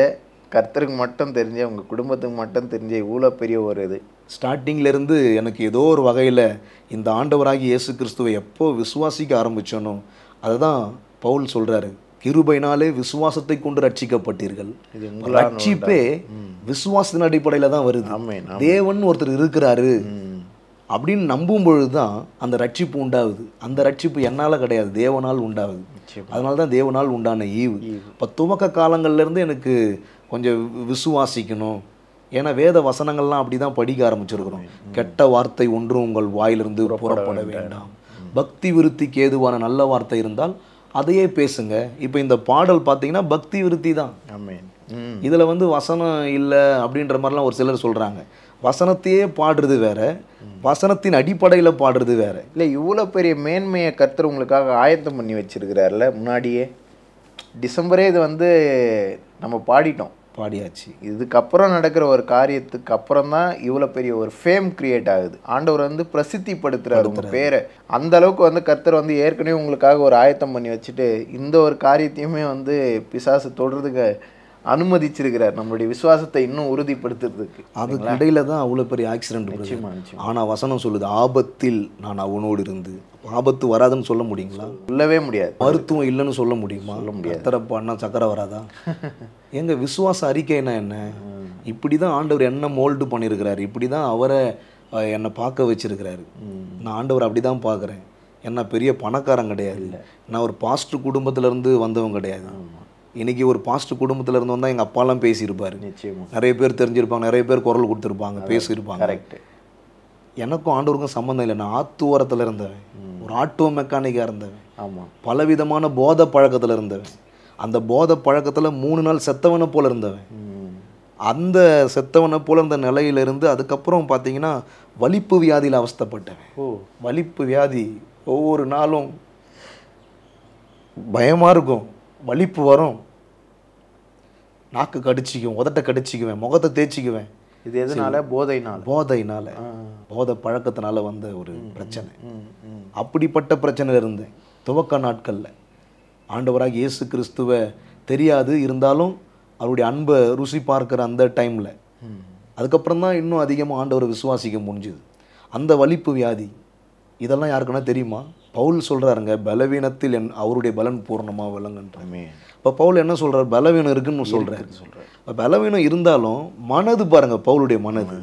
கர்த்தருக்கு மட்டும் தெரிஞ்ச, உங்கள் குடும்பத்துக்கு மட்டும் தெரிஞ்ச இவ்வளோ பெரிய ஒரு இது ஸ்டார்டிங்லேருந்து எனக்கு ஏதோ ஒரு வகையில் இந்த ஆண்டவராகி இயேசு கிறிஸ்துவை எப்போ விசுவாசிக்க ஆரம்பித்தோனோ அதை தான் பவுல் சொல்கிறாரு, கிருபையினாலே விசுவாசத்தை கொண்டு ரட்சிக்கப்பட்டீர்கள். ரட்சிப்பே விசுவாசத்தின் அடிப்படையில் தான் வருது. தேவன் ஒருத்தர் இருக்கிறாரு அப்படின்னு நம்பும் பொழுது தான் அந்த ரட்சிப்பு உண்டாகுது. அந்த ரட்சிப்பு என்னால் கிடையாது, தேவனால் உண்டாகுது. அதனால தான் தேவனால் உண்டான ஈவு. இப்போ துவக்க காலங்கள்லேருந்து எனக்கு கொஞ்சம் விசுவாசிக்கணும். ஏன்னா வேத வசனங்கள்லாம் அப்படி தான் படிக்க ஆரம்பிச்சிருக்கிறோம். கெட்ட வார்த்தை ஒன்றும் உங்கள் வாயிலிருந்து புறப்பட வேண்டாம், பக்தி விருத்திக்கு ஏதுவான நல்ல வார்த்தை இருந்தால் அதையே பேசுங்க. இப்போ இந்த பாடல் பார்த்தீங்கன்னா பக்தி விருத்தி தான். இதில் வந்து வசனம் இல்லை அப்படின்ற மாதிரிலாம் ஒரு சிலர் சொல்கிறாங்க. வசனத்தையே பாடுறது வேற, வசனத்தின் அடிப்படையில் பாடுறது வேற. இல்லை, இவ்வளோ பெரிய மேன்மையை கர்த்தர் உங்களுக்காக ஆயத்தம் பண்ணி வச்சிருக்கிறார்ல முன்னாடியே. டிசம்பரே இது வந்து நம்ம பாடியாச்சு. இதுக்கப்புறம் நடக்கிற ஒரு காரியத்துக்கு அப்புறம் தான் இவ்வளோ பெரிய ஒரு ஃபேம் கிரியேட் ஆகுது. ஆண்டவர் வந்து பிரசித்திப்படுத்துறாரு உங்கள் பேரை. அந்த அளவுக்கு வந்து கர்த்தர் வந்து ஏற்கனவே உங்களுக்காக ஒரு ஆயத்தம் பண்ணி வச்சுட்டு இந்த ஒரு காரியத்தையுமே வந்து பிசாசு தொடுறதுக்கு அனுமதிச்சிருக்கிறார், நம்மளுடைய விசுவாசத்தை இன்னும் உறுதிப்படுத்துறதுக்கு. அதுக்கு இடையில தான் அவ்வளோ பெரிய ஆக்சிடென்ட். ஆனால் வசனம் சொல்லுது, ஆபத்தில் நான் அவனோடு இருந்து. ஆபத்து வராதுன்னு சொல்ல முடியுங்களா? சொல்லவே முடியாது. மருத்துவம் இல்லைன்னு சொல்ல முடியுமா? சொல்ல முடியாது. தரப்பான்னா சக்கரை வராதா? எங்க விசுவாச அறிக்கைன்னா என்ன? இப்படி தான் ஆண்டவர் என்ன மோல்டு பண்ணியிருக்கிறாரு, இப்படி தான் அவரை என்னை பார்க்க வச்சிருக்கிறாரு. நான் ஆண்டவர் அப்படி தான் பார்க்குறேன். என்ன பெரிய பணக்காரன் கிடையாது, நான் ஒரு பாஸ்டர் குடும்பத்திலேருந்து வந்தவன் கிடையாது. இன்றைக்கி ஒரு பாஸ்டர் குடும்பத்தில் இருந்து வந்தால் எங்கள் அப்பாலாம் பேசியிருப்பார். நிச்சயமாக நிறைய பேர் தெரிஞ்சிருப்பாங்க, நிறைய பேர் குரல் கொடுத்துருப்பாங்க, பேசியிருப்பாங்க. கரெக்டு. எனக்கும் ஆண்டவருக்கும் சம்மந்தம் இல்லை. நான் ஆத்துவாரத்தில் இருந்தவன், ஒரு ஆட்டோ மெக்கானிக்காக இருந்தவன். ஆமாம். பலவிதமான போதை பழக்கத்தில் இருந்தவன். அந்த போதை பழக்கத்தில் 3 நாள் செத்தவனை போல் இருந்தவன். அந்த செத்தவனை போல் இருந்த நிலையிலிருந்து அதுக்கப்புறம் பார்த்தீங்கன்னா வலிப்பு வியாதியில் அவஸ்தைப்பட்டவன். வலிப்பு வியாதி ஒவ்வொரு நாளும் பயமாக இருக்கும். வலிப்பு வரும், நாக்கு கடிச்சிக்குவேன், உதட்டை கடிச்சிக்குவேன், முகத்தை தேய்ச்சிக்குவேன். இது எதனால? போதையினால போதை பழக்கத்தினால வந்த ஒரு பிரச்சனை. அப்படிப்பட்ட பிரச்சனை இருந்தேன் துவக்க நாட்களில். ஆண்டவராக இயேசு கிறிஸ்துவை தெரியாது, இருந்தாலும் அவருடைய அன்பை ருசி பார்க்குற அந்த டைமில் அதுக்கப்புறம் தான் இன்னும் அதிகமாக ஆண்டவரை விசுவாசிக்க முடிஞ்சுது. அந்த வலிப்பு வியாதி இதெல்லாம் யாருக்குன்னா தெரியுமா? பவுல் சொல்கிறாருங்க, பலவீனத்தில் அவருடைய பலன் பூர்ணமாக விளங்குன்றாமே. இப்போ பவுல் என்ன சொல்கிறார்? பலவீனம் இருக்குன்னு சொல்கிறார். இப்போ பலவீனம் இருந்தாலும் மனது பாருங்கள், பவுலுடைய மனது,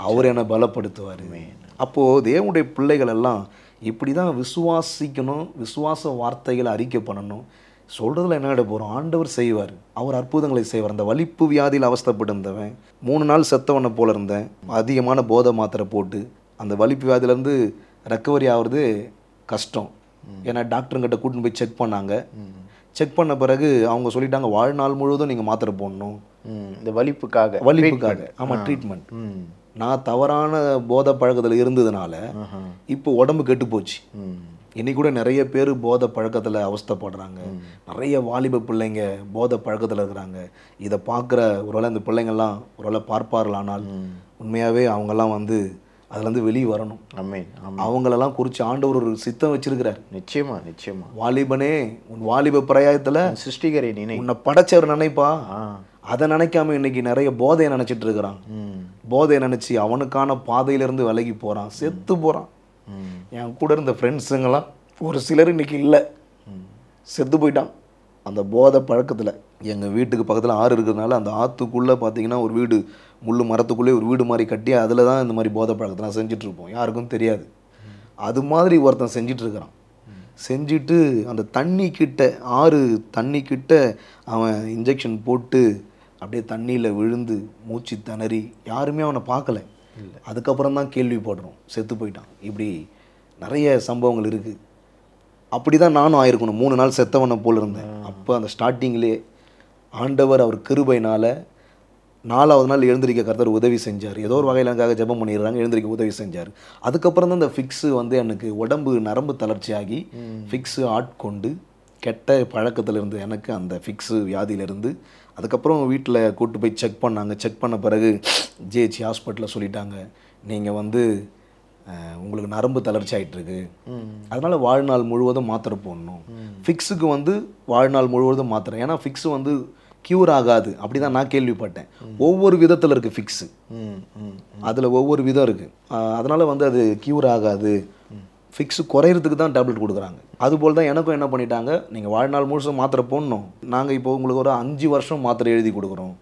அவர் என்னை பலப்படுத்துவார். அப்போது தேவனுடைய பிள்ளைகள் எல்லாம் இப்படி தான் விசுவாசிக்கணும், விசுவாச வார்த்தைகளை அறிக்கை பண்ணணும். சொல்கிறதுல என்ன இட போகிறோம்? ஆண்டவர் செய்வார், அவர் அற்புதங்களை செய்வார். அந்த வலிப்பு வியாதியில் அவஸ்தைப்பட்டிருந்தவன் 3 நாள் செத்தவனை போல் இருந்தேன். அதிகமான போதை மாத்திரை போட்டு அந்த வலிப்பு வியாதியிலேருந்து ரெக்கவரி ஆகிறது கஷ்டம். ஏன்னா டாக்டருங்கிட்ட கூட்டின்னு போய் செக் பண்ணாங்க. செக் பண்ண பிறகு அவங்க சொல்லிட்டாங்க, வாழ்நாள் முழுவதும் நீங்கள் மாத்திரை போடணும், இந்த வலிப்புக்காக. ஆமாம், ட்ரீட்மெண்ட். நான் தவறான போதை பழக்கத்தில் இருந்ததுனால இப்போ உடம்பு கெட்டு போச்சு. இன்னைக்கு கூட நிறைய பேர் போதை பழக்கத்தில் அவஸ்தைப்படுறாங்க. நிறைய வாலிப பிள்ளைங்க போதை பழக்கத்தில் இருக்கிறாங்க. இதை பார்க்குற ஒருவேளை இந்த பிள்ளைங்கள்லாம் ஒருவேளை பார்ப்பார்களானால் உண்மையாகவே அவங்கெல்லாம் வந்து அதுலேருந்து வெளியே வரணும். அவங்களெல்லாம் குறித்து ஆண்டவர் ஒரு சித்தம் வச்சிருக்கிறார். நிச்சயமா. வாலிபனே, உன் வாலிப பிரயாயத்தில் சிருஷ்டிகரை நினை, உன்னை படைச்சவர் நினைப்பா. அதை நினைக்காம இன்னைக்கு நிறைய போதையை நினச்சிட்டு இருக்கிறான். போதையை நினச்சி அவனுக்கான பாதையிலேருந்து விலகி போகிறான், செத்து போகிறான். என் கூட இருந்த ஃப்ரெண்ட்ஸுங்கெல்லாம் ஒரு சிலர் இன்னைக்கு இல்லை, செத்து போயிட்டான் அந்த போதை பழக்கத்தில். எங்கள் வீட்டுக்கு பக்கத்தில் ஆறு இருக்கிறதுனால அந்த ஆற்றுக்குள்ளே பார்த்தீங்கன்னா ஒரு வீடு, முள் மரத்துக்குள்ளே ஒரு வீடு மாதிரி கட்டி அதில் தான் இந்த மாதிரி போதை பழக்கத்தை நான் செஞ்சிட்ருப்போம், யாருக்கும் தெரியாது. அது மாதிரி ஒருத்தன் செஞ்சிட்ருக்கிறான். செஞ்சுட்டு அந்த ஆறு தண்ணிக்கிட்ட அவன் இன்ஜெக்ஷன் போட்டு அப்படியே தண்ணியில் விழுந்து மூச்சு திணறி யாருமே அவனை பார்க்கல. அதுக்கப்புறம் தான் கேள்விப்படுறோம் செத்து போயிட்டான். இப்படி நிறைய சம்பவங்கள் இருக்குது. அப்படி தான் நானும் ஆயிருக்கணும். 3 நாள் செத்தவனை போல் இருந்தேன். அப்போ அந்த ஸ்டார்டிங்லேயே ஆண்டவர் அவர் கிருபையினால் 4வது நாள் எழுந்திரிக்க கர்த்தர் உதவி செஞ்சார். ஏதோ ஒரு வகையில் எனக்காக ஜெபம் பண்ணிடுறாங்க, எழுந்திரிக்க உதவி செஞ்சார். அதுக்கப்புறம் தான் இந்த ஃபிக்ஸு வந்து எனக்கு உடம்பு நரம்பு தளர்ச்சியாகி ஃபிக்ஸு ஆட்கொண்டு கெட்ட பழக்கத்தில் இருந்து எனக்கு அந்த ஃபிக்ஸு வியாதியிலேருந்து அதுக்கப்புறம் வீட்டில் கூப்பிட்டு போய் செக் பண்ணாங்க. செக் பண்ண பிறகு ஜிஹெச் ஹாஸ்பிட்டலில் சொல்லிட்டாங்க, நீங்கள் வந்து உங்களுக்கு நரம்பு தளர்ச்சி ஆகிட்டுருக்கு, அதனால் வாழ்நாள் முழுவதும் மாத்திரை போடணும். ஃபிக்ஸுக்கு வந்து வாழ்நாள் முழுவதும் மாத்திரை, ஏன்னா ஃபிக்ஸு வந்து க்யூர் ஆகாது அப்படி தான் நான் கேள்விப்பட்டேன். ஒவ்வொரு விதத்தில் இருக்குது ஃபிக்ஸு, அதில் ஒவ்வொரு விதம் இருக்குது. அதனால் வந்து அது க்யூர் ஆகாது, ஃபிக்ஸு குறையிறதுக்கு தான் டேப்லெட் கொடுக்குறாங்க. அதுபோல் தான் எனக்கும் என்ன பண்ணிட்டாங்க, நீங்கள் வாழ்நாள் முழுசும் மாத்திரை போடணும், நாங்கள் இப்போ உங்களுக்கு ஒரு 5 வருஷம் மாத்திரை எழுதி கொடுக்குறோம்.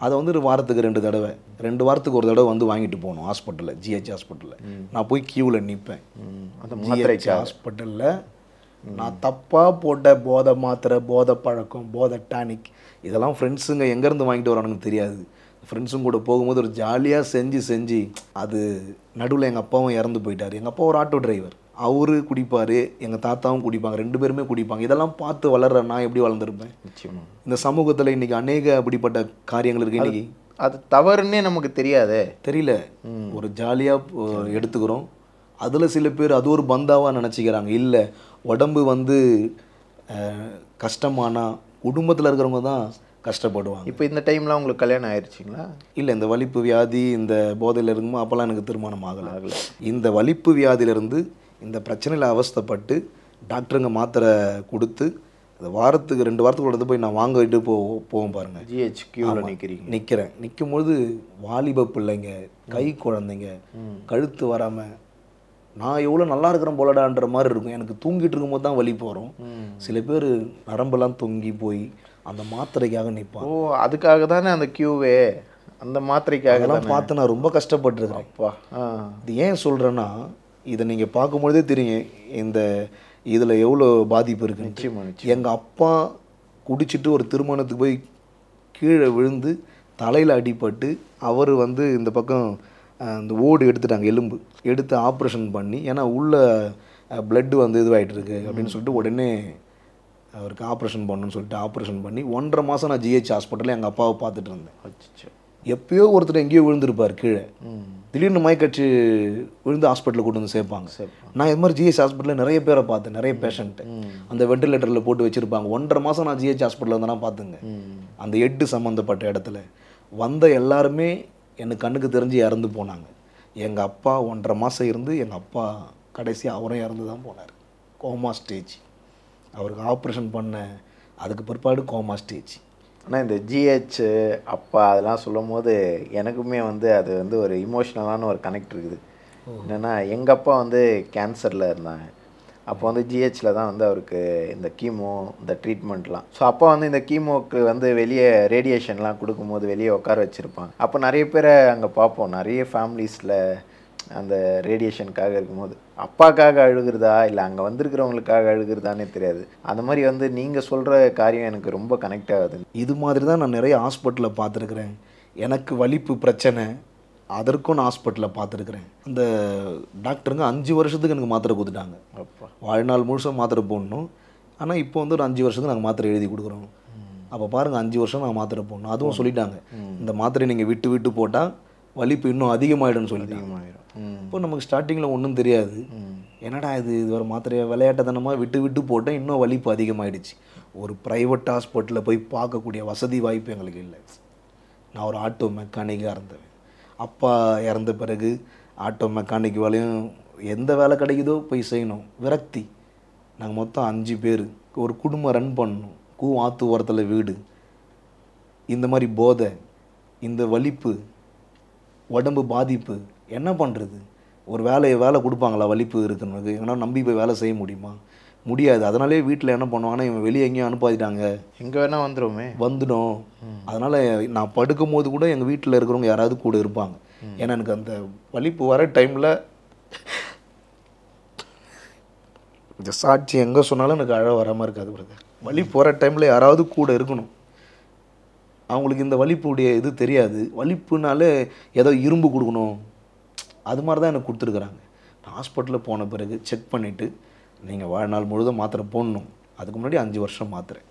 அதை வந்து ஒரு வாரத்துக்கு 2 தடவை 2 வாரத்துக்கு ஒரு தடவை வந்து வாங்கிட்டு போகணும் ஹாஸ்பிட்டலில், ஜிஹெச் ஹாஸ்பிட்டலில். நான் போய் க்யூவில் நிற்பேன். அந்த ஜிஹெச் ஹாஸ்பிட்டலில் நான் தப்பாக போட்ட போதை மாத்திரை, போதை பழக்கம், போதை டானிக் இதெல்லாம் ஃப்ரெண்ட்ஸுங்க எங்கேருந்து வாங்கிட்டு வரானுன்னு தெரியாது. ஃப்ரெண்ட்ஸும் கூட போகும்போது ஒரு ஜாலியாக செஞ்சு அது நடுவில் எங்கள் அப்பாவும் இறந்து போயிட்டார். எங்கள் அப்பா ஒரு ஆட்டோ டிரைவர், அவரு குடிப்பார், எங்கள் தாத்தாவும் குடிப்பாங்க, 2 பேருமே குடிப்பாங்க. இதெல்லாம் பார்த்து வளர்ற நான் எப்படி வளர்ந்துருப்பேன்? நிச்சயமாக இந்த சமூகத்தில் இன்றைக்கி அநேக அப்படிப்பட்ட காரியங்கள் இருக்குது. இன்றைக்கி அது தவறுன்னே நமக்கு தெரியாதே, தெரியல. ஒரு ஜாலியாக எடுத்துக்கிறோம். அதில் சில பேர் அது ஒரு பந்தாவாக நினச்சிக்கிறாங்க. இல்லை, உடம்பு வந்து கஷ்டமானா குடும்பத்தில் இருக்கிறவங்க தான் கஷ்டப்படுவாங்க. இப்போ இந்த டைமில் உங்களுக்கு கல்யாணம் ஆயிடுச்சிங்களா? இல்லை, இந்த வலிப்பு வியாதி இந்த போதையில் இருக்கும்போது அப்போல்லாம் எனக்கு திருமணம் ஆகலை. இந்த வலிப்பு வியாதியிலேருந்து இந்த பிரச்சனையில் அவஸ்தைப்பட்டு டாக்டருங்க மாத்திரை கொடுத்து அந்த வாரத்துக்கு 2 வாரத்துக்கு எடுத்து போய் நான் வாங்கிட்டு போவோம் பாருங்கள். ஜிஹெச் கியூவில் நிற்கிறேன். நிற்கும்போது வாலிப பிள்ளைங்க, கை குழந்தைங்க, கழுத்து வராமல் நான் எவ்வளோ நல்லா இருக்கிறேன் போலடான்ற மாதிரி இருக்கும். எனக்கு தூங்கிட்டு இருக்கும்போது தான் வலி போகிறோம். சில பேர் நரம்பெல்லாம் தொங்கி போய் அந்த மாத்திரைக்காக நிற்பான். ஓ, அதுக்காக தானே அந்த கியூவே, அந்த மாத்திரைக்காக தான் பார்த்து நான் ரொம்ப கஷ்டப்பட்டுருக்கேன். அப்பா, இது ஏன் சொல்கிறேன்னா, இதை நீங்கள் பார்க்கும்பொழுதே தெரியும் இந்த இதில் எவ்வளோ பாதிப்பு இருக்குது. நிச்சயமாக. எங்கள் அப்பா குடிச்சிட்டு ஒரு திருமணத்துக்கு போய் கீழே விழுந்து தலையில் அடிபட்டு அவர் வந்து இந்த பக்கம் இந்த ஓடு எடுத்துட்டாங்க, எலும்பு எடுத்து ஆப்ரேஷன் பண்ணி, ஏன்னா உள்ள பிளட்டு வந்து இதுவாகிட்டு இருக்கு அப்படின்னு சொல்லிட்டு உடனே அவருக்கு ஆப்ரேஷன் பண்ணணும்னு சொல்லிட்டு ஆப்ரேஷன் பண்ணி 1.5 மாதம் நான் ஜிஹெச் ஹாஸ்பிட்டலில் எங்கள் அப்பாவை பார்த்துட்டு இருந்தேன். எப்பயோ ஒருத்தர் எங்கேயோ விழுந்திருப்பார் கீழே, திடீர்னு மயக்கடிச்சு விழுந்து ஹாஸ்பிட்டலில் கூட்டு வந்து சேர்ப்பாங்க. நான் இது மாதிரி ஜிஹெச் ஹாஸ்பிட்டலில் நிறைய பேரை பார்த்தேன், நிறைய பேஷண்ட்டு அந்த வெண்டிலேட்டரில் போட்டு வச்சுருப்பாங்க. 1.5 மாதம் நான் ஜிஹெச் ஹாஸ்பிட்டலில் வந்தேன்னா பார்த்துங்க. அந்த 8 சம்மந்தப்பட்ட இடத்துல வந்த எல்லாருமே எனக்கு கண்ணுக்கு தெரிஞ்சு இறந்து போனாங்க. எங்கள் அப்பா 1.5 மாதம் இருந்து எங்கள் அப்பா கடைசி அவரும் இறந்து தான் போனார். Coma stage. அவருக்கு ஆப்ரேஷன் பண்ண அதுக்கு பிற்பாடு கோமா ஸ்டேஜ். ஆனால் இந்த ஜிஹெச் அப்பா அதெல்லாம் சொல்லும் போது எனக்குமே வந்து அது வந்து ஒரு இமோஷ்னலான ஒரு கனெக்ட் இருக்குது. என்னென்னா எங்கள் அப்பா வந்து கேன்சரில் இருந்தாங்க. அப்போ வந்து ஜிஹெச்சில் தான் வந்து அவருக்கு இந்த கீமோ, இந்த ட்ரீட்மெண்ட்லாம். ஸோ அப்போ வந்து இந்த கீமோக்கு வந்து வெளியே ரேடியேஷன்லாம் கொடுக்கும்போது வெளியே உட்கார வச்சுருப்பாங்க. அப்போ நிறைய பேரை அங்கே பார்ப்போம், நிறைய ஃபேமிலிஸில் அந்த ரேடியேஷனுக்காக இருக்கும்போது அப்பாக்காக அழுகிறதா இல்லை அங்கே வந்திருக்கிறவங்களுக்காக அழுகிறதானே தெரியாது. அந்த மாதிரி வந்து நீங்கள் சொல்கிற காரியம் எனக்கு ரொம்ப கனெக்ட் ஆகுது. இது மாதிரி தான் நான் நிறைய ஹாஸ்பிட்டலில் பார்த்துருக்குறேன். எனக்கு வலிப்பு பிரச்சனை, அதற்கும் நான் ஹாஸ்பிட்டலில் பார்த்துருக்குறேன். அந்த டாக்டருங்க 5 வருஷத்துக்கு எனக்கு மாத்திரை கொடுத்துட்டாங்க. அப்பா, வாழ்நாள் முழுசும் மாத்திரை போடணும். ஆனால் இப்போ வந்து ஒரு 5 வருஷத்துக்கு நாங்கள் மாத்திரை எழுதி கொடுக்குறோம். அப்போ பாருங்கள், 5 வருஷம் நாங்கள் மாத்திரை போடணும். அதுவும் சொல்லிட்டாங்க, இந்த மாத்திரை நீங்கள் விட்டு போட்டால் வலிப்பு இன்னும் அதிகமாகிடும்னு சொல்லிட்டாங்க. இப்போ நமக்கு ஸ்டார்டிங்கில் ஒன்றும் தெரியாது, என்னடா இது ஒரு மாத்திரையை விளையாட்டத்தனமாக விட்டு போட்டேன், இன்னும் வலிப்பு அதிகமாகிடுச்சு. ஒரு ப்ரைவேட் ஹாஸ்பிட்டலில் போய் பார்க்கக்கூடிய வசதி வாய்ப்பு எங்களுக்கு இல்லை. நான் ஒரு ஆட்டோ மெக்கானிக்காக இருந்தேன். அப்பா இறந்த பிறகு ஆட்டோ மெக்கானிக் வேலையும் எந்த வேலை கிடைக்குதோ போய் செய்யணும், விரக்தி. நாங்கள் மொத்தம் 5 பேர், ஒரு குடும்பம் ரன் பண்ணணும். ஆற்று ஓரத்தில் வீடு, இந்த மாதிரி போதை, இந்த வலிப்பு, உடம்பு பாதிப்பு, என்ன பண்ணுறது? ஒரு வேலை கொடுப்பாங்களா வலிப்பு இருக்குன்னு? ஏன்னா நம்பி போய் வேலை செய்ய முடியுமா? முடியாது. அதனாலே வீட்டில் என்ன பண்ணுவாங்கன்னா, இவன் வெளியே எங்கேயும் அனுப்பாதிட்டாங்க, எங்கே வேணால் வந்துடும். அதனால் நான் படுக்கும் போது கூட எங்கள் வீட்டில் இருக்கிறவங்க யாராவது கூட இருப்பாங்க. ஏன்னா எனக்கு அந்த வலிப்பு வர டைமில் இந்த சாட்சி எங்கே சொன்னாலும் எனக்கு அழ வராமல் இருக்காது பிரதர். வலிப்பு வர டைமில் யாராவது கூட இருக்கணும். அவங்களுக்கு இந்த வலிப்புடைய இது தெரியாது. வலிப்புனாலே ஏதோ இரும்பு கொடுக்கணும், அது மாதிரி தான் எனக்கு கொடுத்துருக்குறாங்க. ஹாஸ்பிட்டலில் போன பிறகு செக் பண்ணிவிட்டு நீங்கள் வாழ்நாள் முழுதும் மாத்திரை போடணும். அதுக்கு முன்னாடி 5 வருஷம் மாத்திரை,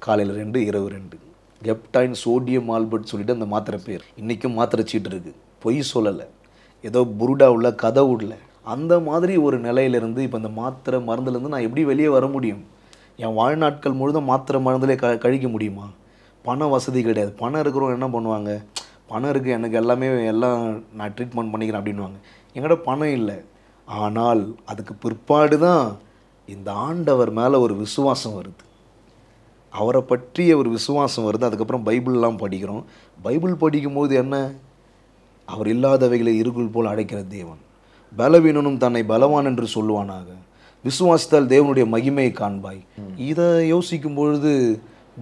காலையில் 2 இரவு 2. லெப்டைன் சோடியம் ஆல்பர்ட் சொல்லிட்டு அந்த மாத்திரை பேர். இன்றைக்கும் மாத்திரை சீட்டு இருக்குது, பொய் சொல்லலை, ஏதோ புருடா உள்ள கதை உள்ள அந்த மாதிரி ஒரு நிலையிலேருந்து இப்போ இந்த மாத்திரை மருந்துலேருந்து நான் எப்படி வெளியே வர முடியும்? என் வாழ்நாட்கள் முழுதும் மாத்திரை மருந்திலே கழிக்க முடியுமா? பண வசதி கிடையாது. பணம் இருக்கிறவங்க என்ன பண்ணுவாங்க, பணம் இருக்குது எனக்கு எல்லாமே எல்லாம் நான் ட்ரீட்மெண்ட் பண்ணிக்கிறேன் அப்படின்வாங்க. என்கிட்ட பணம் இல்லை. ஆனால் அதுக்கு பிற்பாடு தான் இந்த ஆண்டவர் மேலே ஒரு விசுவாசம் வருது, அவரை பற்றிய ஒரு விசுவாசம் வருது. அதுக்கப்புறம் பைபிள்லாம் படிக்கிறோம். பைபிள் படிக்கும்போது என்ன, அவர் இல்லாதவைகளை இருக்குள் போல் அடைக்கிற தேவன், பலவீனனும் தன்னை பலவான் என்று சொல்லுவானாக, விசுவாசித்தால் தேவனுடைய மகிமையை காண்பாய். இதை யோசிக்கும் பொழுது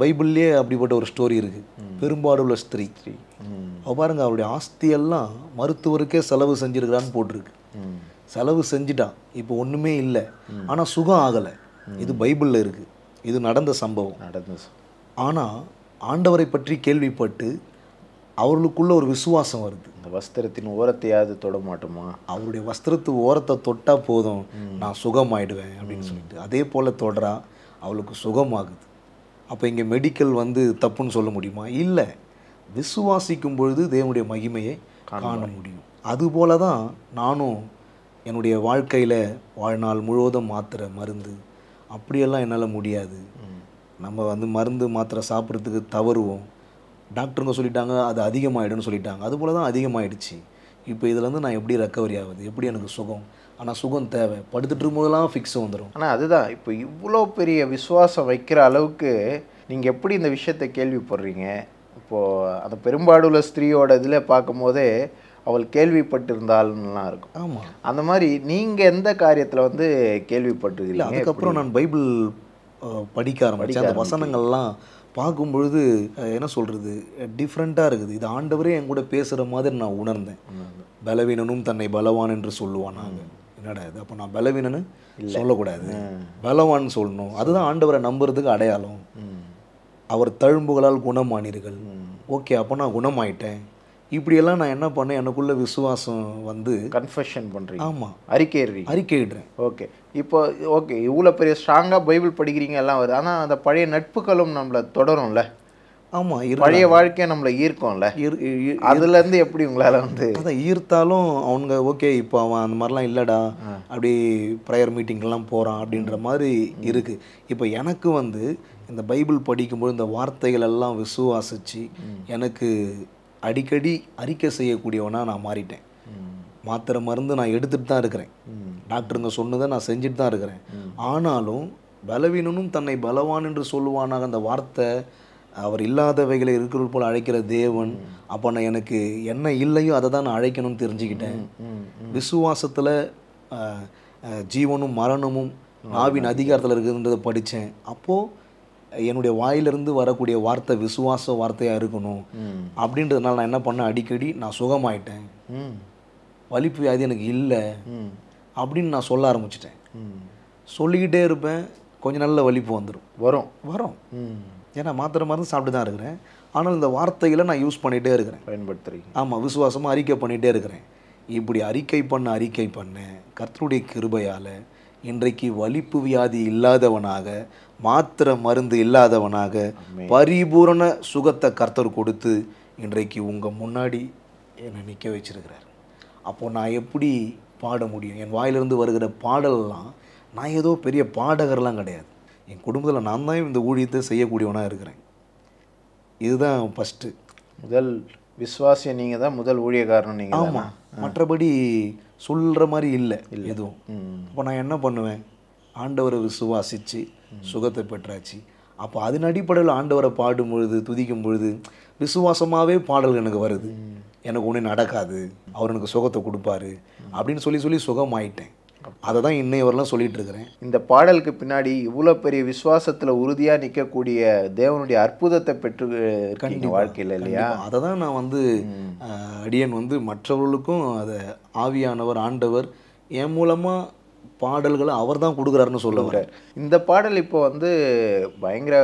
பைபிள்லேயே அப்படிப்பட்ட ஒரு ஸ்டோரி இருக்குது. பெரும்பாடுள்ள ஸ்திரீ, அவ பாருங்க, அவருடைய ஆஸ்தியெல்லாம் மருத்துவருக்கே செலவு செஞ்சிருக்கிறான்னு போட்டிருக்கு. செலவு செஞ்சுட்டான், இப்போ ஒன்றுமே இல்லை, ஆனால் சுகம் ஆகலை. இது பைபிளில் இருக்குது, இது நடந்த சம்பவம். ஆனால் ஆண்டவரை பற்றி கேள்விப்பட்டு அவர்களுக்குள்ள ஒரு விசுவாசம் வருது. இந்த வஸ்திரத்தின் ஓரத்தையாவது தொட மாட்டோமா, அவருடைய வஸ்திரத்து ஓரத்தை தொட்டால் போதும் நான் சுகமாயிடுவேன் அப்படின்னு சொல்லிட்டு அதே போல் தொடரா, அவளுக்கு சுகமாகுது. அப்போ இங்கே மெடிக்கல் வந்து தப்புன்னு சொல்ல முடியுமா? இல்லை. விசுவாசிக்கும் பொழுது தேவனுடைய மகிமையை காண முடியும். அதுபோல தான் நானும் என்னுடைய வாழ்க்கையில் வாழ்நாள் முழுவதும் மாத்திரை மருந்து அப்படியெல்லாம் என்னால் முடியாது. நம்ம வந்து மருந்து மாத்திரை சாப்பிட்றதுக்கு தவறுவோம். டாக்டருங்க சொல்லிட்டாங்க அது அதிகமாகிடுன்னு சொல்லிட்டாங்க, அதுபோல் தான் அதிகமாகிடுச்சு. இப்போ இதுலேருந்து நான் எப்படி ரெக்கவரி ஆகுது, எப்படி எனக்கு சுகம்? ஆனால் சுகம் தேவை, படுத்துட்டு இருக்கும்போதெல்லாம் ஃபிக்ஸ் வந்துடும். ஆனால் அதுதான் இப்போ இவ்வளோ பெரிய விசுவாசம் வைக்கிற அளவுக்கு நீங்கள் எப்படி இந்த விஷயத்தை கேள்விப்படுறீங்க? இப்போது அந்த பெரும்பாடுள்ள ஸ்திரீயோட இதில் பார்க்கும் போதே அவள் கேள்விப்பட்டிருந்தாள்லாம் இருக்கும். ஆமாம், அந்த மாதிரி நீங்கள் எந்த காரியத்தில் வந்து கேள்விப்பட்டிருக்கீங்க? அதுக்கப்புறம் நான் பைபிள் படிக்க ஆரம்பித்தேன். அந்த வசனங்கள்லாம் பார்க்கும்பொழுது என்ன சொல்கிறது, டிஃப்ரெண்ட்டாக இருக்குது. இது ஆண்டவரே என் கூட பேசுகிற மாதிரி நான் உணர்ந்தேன். பலவீனனும் தன்னை பலவான் என்று சொல்லுவானாங்க. என்னடா இது, அப்போ நான் பலவீனன்னு சொல்லக்கூடாது, பலவான் சொல்லணும். அதுதான் ஆண்டவரை நம்புறதுக்கு அடையாளம். அவர் தழும்புகளால் குணமானீர்கள். ஓகே, அப்போ நான் குணமாயிட்டேன். இப்படியெல்லாம் நான் என்ன பண்ணேன், எனக்குள்ள விசுவாசம் வந்து கன்ஃபெஷன் பண்ணுறீங்க. ஆமாம், அறிக்கையிடுறேன். ஓகே, இப்போ ஓகே, இவ்வளோ பெரிய ஸ்ட்ராங்காக பைபிள் படிக்கிறீங்க எல்லாம் வருது. ஆனால் அந்த பழைய நட்புகளும் நம்மளை தொடரும்ல. ஆமாம், பழைய வாழ்க்கையை நம்மளை ஈர்க்கும்ல. அதுலேருந்து எப்படி உங்களால் வந்து அதை ஈர்த்தாலும் அவங்க ஓகே இப்போ அவன் அந்த மாதிரிலாம் இல்லைடா, அப்படி ப்ரேயர் மீட்டிங்கெல்லாம் போகிறான் அப்படின்ற மாதிரி இருக்குது. இப்போ எனக்கு வந்து இந்த பைபிள் படிக்கும்போது இந்த வார்த்தைகள் எல்லாம் விசுவாசித்து எனக்கு அடிக்கடி அறிக்கை செய்யக்கூடியவனாக நான் மாறிட்டேன். மாத்திரை மருந்து நான் எடுத்துகிட்டு தான் இருக்கிறேன், டாக்டருங்க சொன்னதை நான் செஞ்சுட்டு தான் இருக்கிறேன். ஆனாலும் பலவீனனும் தன்னை பலவான் என்று சொல்லுவானாக அந்த வார்த்தை, அவர் இல்லாதவைகளை இருக்கிறது போல் அழைக்கிற தேவன். அப்போ நான் எனக்கு என்ன இல்லையோ அதை தான் நான் அழைக்கணும்னு தெரிஞ்சுக்கிட்டேன். விசுவாசத்தில் ஜீவனும் மரணமும் ஆவின் அதிகாரத்தில் இருக்குதுன்றதை படித்தேன். அப்போது என்னுடைய வாயிலிருந்து வரக்கூடிய வார்த்தை விசுவாச வார்த்தையாக இருக்கணும் அப்படின்றதுனால நான் என்ன பண்ணேன், அடிக்கடி நான் சுகமாயிட்டேன், வலிப்பு வியாதி எனக்கு இல்லை அப்படின்னு நான் சொல்ல ஆரம்பிச்சிட்டேன். சொல்லிக்கிட்டே இருப்பேன், கொஞ்சம் நல்ல வலிப்பு வரும். ஏன்னா மாத்திரை மருந்து சாப்பிட்டு தான் இருக்கிறேன். ஆனால் இந்த வார்த்தைகளை நான் யூஸ் பண்ணிகிட்டே இருக்கிறேன், பயன்படுத்துகிறீங்க. ஆமாம், விசுவாசமாக அறிக்கை பண்ணிகிட்டே இருக்கிறேன். இப்படி அறிக்கை பண்ண கர்த்தருடைய கிருபையால் இன்றைக்கு வலிப்பு வியாதி இல்லாதவனாக, மாத்திரை மருந்து இல்லாதவனாக, பரிபூரண சுகத்தை கர்த்தர் கொடுத்து இன்றைக்கு உங்கள் முன்னாடி என்னை நிற்க வச்சிருக்கிறார். அப்போது நான் எப்படி பாட முடியும்? என் வாயிலிருந்து வருகிற பாடலெல்லாம் நான் ஏதோ பெரிய பாடகர்லாம் கிடையாது. என் குடும்பத்தில் நான் தான் இந்த ஊழியத்தை செய்யக்கூடியவனாக இருக்கிறேன். இதுதான் ஃபஸ்ட்டு. முதல் விசுவாசியம் நீங்கள் தான், முதல் ஊழியக்காரன் நீங்கள். ஆமாம், மற்றபடி சொல்கிற மாதிரி இல்லை எதுவும். அப்போ நான் என்ன பண்ணுவேன், ஆண்டவரை விசுவாசித்து சுகத்தை பெற்றாச்சு. அப்போ அதன் அடிப்படையில் ஆண்டவரை பாடும் பொழுது, துதிக்கும் பொழுது விசுவாசமாகவே பாடல்கள் எனக்கு வருது. எனக்கு ஒன்றும் நடக்காது, அவர் எனக்கு சுகத்தை கொடுப்பாரு அப்படின்னு சொல்லி சுகமாயிட்டேன். அதை தான் இன்னைவரெல்லாம் சொல்லிட்டு இருக்கிறேன். இந்த பாடலுக்கு பின்னாடி இவ்வளோ பெரிய விசுவாசத்தில் உறுதியாக நிற்கக்கூடிய தேவனுடைய அற்புதத்தை பெற்று இருக்கீங்க வாழ்க்கையில், இல்லையா? அதை தான் நான் வந்து அடியன் வந்து மற்றவர்களுக்கும் அதை ஆவியானவர் ஆண்டவர் என் மூலமாக பாடல்களை அவர் தான் கொடுக்குறாருன்னு சொல்லுவார். இந்த பாடல் இப்போ வந்து பயங்கர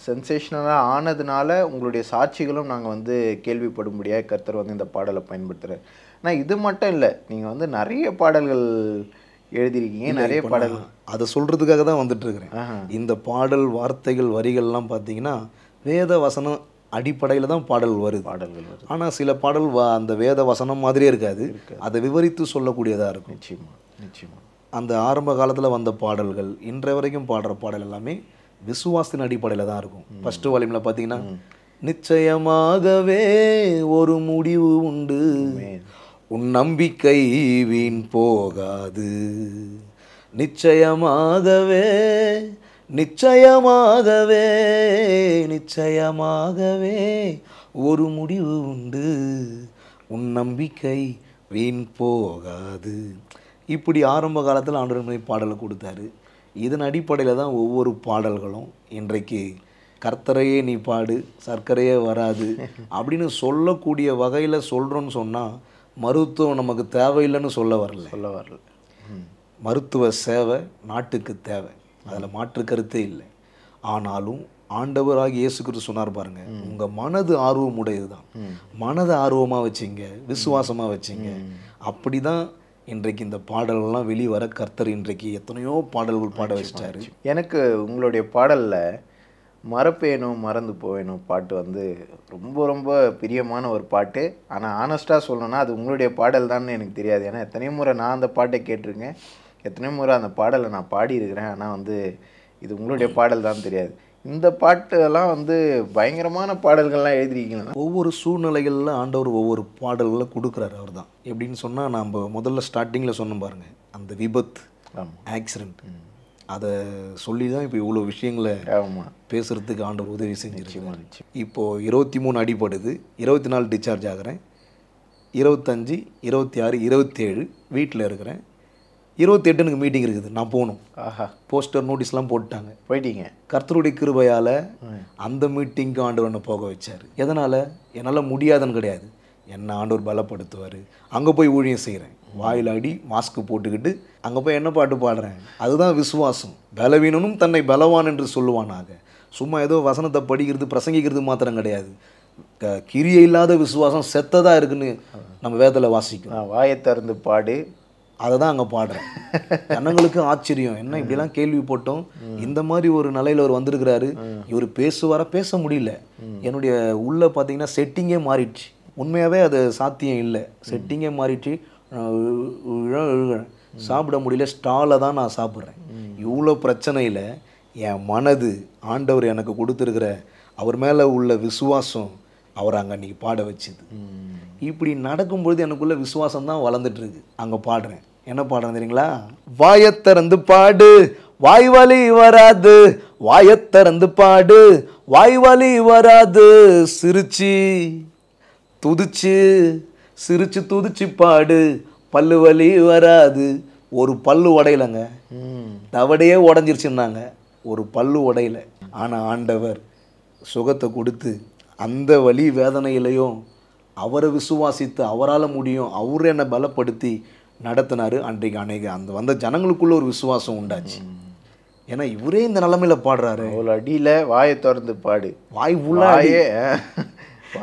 சென்சேஷனலாக ஆனதுனால உங்களுடைய சாட்சிகளும் நாங்கள் வந்து கேள்விப்படும்படியாக கர்த்தர் வந்து இந்த பாடலை பயன்படுத்துகிறார். ஆனால் இது மட்டும் இல்லை, நீங்கள் வந்து நிறைய பாடல்கள் எழுதியிருக்கீங்க, நிறைய பாடல்கள். அதை சொல்கிறதுக்காக தான் வந்துட்டுருக்கிறேன். இந்த பாடல் வார்த்தைகள் வரிகள்லாம் பார்த்தீங்கன்னா வேத வசனம் அடிப்படையில் தான் பாடல் வருது. ஆனால் சில பாடல் அந்த வேத வசனம் மாதிரியே இருக்காது, அதை விவரித்து சொல்லக்கூடியதாக இருக்கும். நிச்சயமாக அந்த ஆரம்ப காலத்தில் வந்த பாடல்கள் இன்றைய வரைக்கும் பாடுற பாடல் எல்லாமே விசுவாசத்தின் அடிப்படையில் தான் இருக்கும். ஃபஸ்ட்டு வால்யூமில் பார்த்தீங்கன்னா நிச்சயமாகவே ஒரு முடிவு உண்டு, உன் நம்பிக்கை வீண் போகாது, நிச்சயமாகவே நிச்சயமாகவே நிச்சயமாகவே ஒரு முடிவு உண்டு, உன் நம்பிக்கை வீண் போகாது. இப்படி ஆரம்ப காலத்தில் ஆண்டவர் பாடலை கொடுத்தாரு. இதன் அடிப்படையில் தான் ஒவ்வொரு பாடல்களும் இன்றைக்கு கர்த்தரையே நீ பாடு சர்க்கரையே வராது அப்படின்னு சொல்லக்கூடிய வகையில் சொல்கிறோன்னு சொன்னால் மருத்துவம் நமக்கு தேவையில்லைன்னு சொல்ல வரல. மருத்துவ சேவை நாட்டுக்கு தேவை, அதில் மாற்று கருத்தே இல்லை. ஆனாலும் ஆண்டவராக இயேசு கிறிஸ்து சொன்னார் பாருங்க, உங்கள் மனது ஆர்வம் உடையது தான், மனதை ஆர்வமாக வச்சிங்க, விசுவாசமாக வச்சிங்க. அப்படி தான் இன்றைக்கு இந்த பாடல்கள்லாம் வெளிவர கர்த்தர் இன்றைக்கு எத்தனையோ பாடல்கள் பாட வச்சிட்டாரு. எனக்கு உங்களுடைய பாடலில் மறப்பேனும் மறந்து போவேணும் பாட்டு வந்து ரொம்ப ரொம்ப பிரியமான ஒரு பாட்டு. ஆனால் ஆனஸ்ட்டாக சொல்லணும்னா அது உங்களுடைய பாடல் தான்னு எனக்கு தெரியாது. ஏன்னா எத்தனையோ முறை நான் அந்த பாட்டை கேட்டிருக்கேன், எத்தனையோ முறை அந்த பாடலை நான் பாடியிருக்கிறேன். ஆனால் வந்து இது உங்களுடைய பாடல் தான் தெரியாது. இந்த பாட்டெல்லாம் வந்து பயங்கரமான பாடல்கள்லாம் எழுதிருக்கீங்களா? ஒவ்வொரு சூழ்நிலைகளில் ஆண்டவர் ஒவ்வொரு பாடல்களை கொடுக்குறாரு. அவர் தான் எப்படின்னு சொன்னால், நம்ம முதல்ல ஸ்டார்டிங்கில் சொன்னோம் பாருங்க, அந்த விபத்து ஆக்சிடெண்ட், அதை சொல்லி தான் இப்போ இவ்வளோ விஷயங்களை பேசுகிறதுக்கு ஆண்டவர் உதவி செஞ்சிருச்சு. இப்போது 23 அடிப்படுது, 24 டிஸ்சார்ஜ் ஆகிறேன், 25, 26, 27 வீட்டில் இருக்கிறேன். 28 எனக்கு மீட்டிங் இருக்குது, நான் போகணும். போஸ்டர் நோட்டீஸ்லாம் போட்டாங்க, போயிட்டீங்க. கர்த்தருடைய கிருபையால் அந்த மீட்டிங்க்கு ஆண்டவர் என்னை போக வச்சார். எதனால்? என்னால் முடியாதுன்னு கிடையாது, என்ன ஆண்டவர் பலப்படுத்துவார். அங்கே போய் ஊழியம் செய்கிறேன், வாயில் அடி மாஸ்க்கு போட்டுக்கிட்டு அங்கே போய் என்ன பாட்டு பாடுறேன். அதுதான் விசுவாசம். பலவீனனும் தன்னை பலவான் என்று சொல்லுவானாக. சும்மா ஏதோ வசனத்தை படிக்கிறது பிரசங்கிக்கிறது மாத்திரம் கிடையாது, கிரியை இல்லாத விசுவாசம் செத்ததாக இருக்குன்னு நம்ம வேதத்தில் வாசிக்கும். வாயை திறந்து பாடு, அதை தான் அங்கே பாடுறேன். ஜனங்களுக்கு ஆச்சரியம், என்ன இப்படிலாம் கேள்வி போட்டோம், இந்த மாதிரி ஒரு நிலையில் அவர் வந்திருக்கிறாரு, இவர் பேசுவார பேச முடியல. என்னுடைய உள்ள பார்த்தீங்கன்னா செட்டிங்கே மாறிடுச்சு. உண்மையாகவே அது சாத்தியம் இல்லை, செட்டிங்கே மாறிடுச்சு. சாப்பிட முடியல, ஸ்டாலில் தான் நான் சாப்பிட்றேன். இவ்வளோ பிரச்சனையில் என் மனது ஆண்டவர் எனக்கு கொடுத்துருக்கிற அவர் மேலே உள்ள விசுவாசம் அவர் அங்கே அன்றைக்கி பாட வச்சுது. இப்படி நடக்கும்பொழுது எனக்குள்ள விசுவாசம் தான் வளர்ந்துட்டுருக்கு. அங்கே பாடுறேன், என்ன பாடுறேன் தெரியுங்களா? வாயத்திறந்து பாடு வாய் வலி வராது, வாயத்திறந்து பாடு வாய் வலி வராது, சிரிச்சு துதிச்சு சிரிச்சு துதிச்சு பாடு பல்லு வலி வராது. ஒரு பல்லு உடையலைங்க, தவடையே உடஞ்சிருச்சுன்னாங்க, ஒரு பல்லு உடையல. ஆனால் ஆண்டவர் சுகத்தை கொடுத்து அந்த வலி வேதனையிலையும் அவரை விசுவாசித்து அவரால் முடியும், அவர் என்னை பலப்படுத்தி நடத்தினார். அன்றைக்கு அந்த வந்த ஜனங்களுக்குள்ள ஒரு விசுவாசம் உண்டாச்சு. ஏன்னா இவரே இந்த நிலைமையில் பாடுறாரு. அவ்வளோ அடியில் வாயை திறந்து பாடு,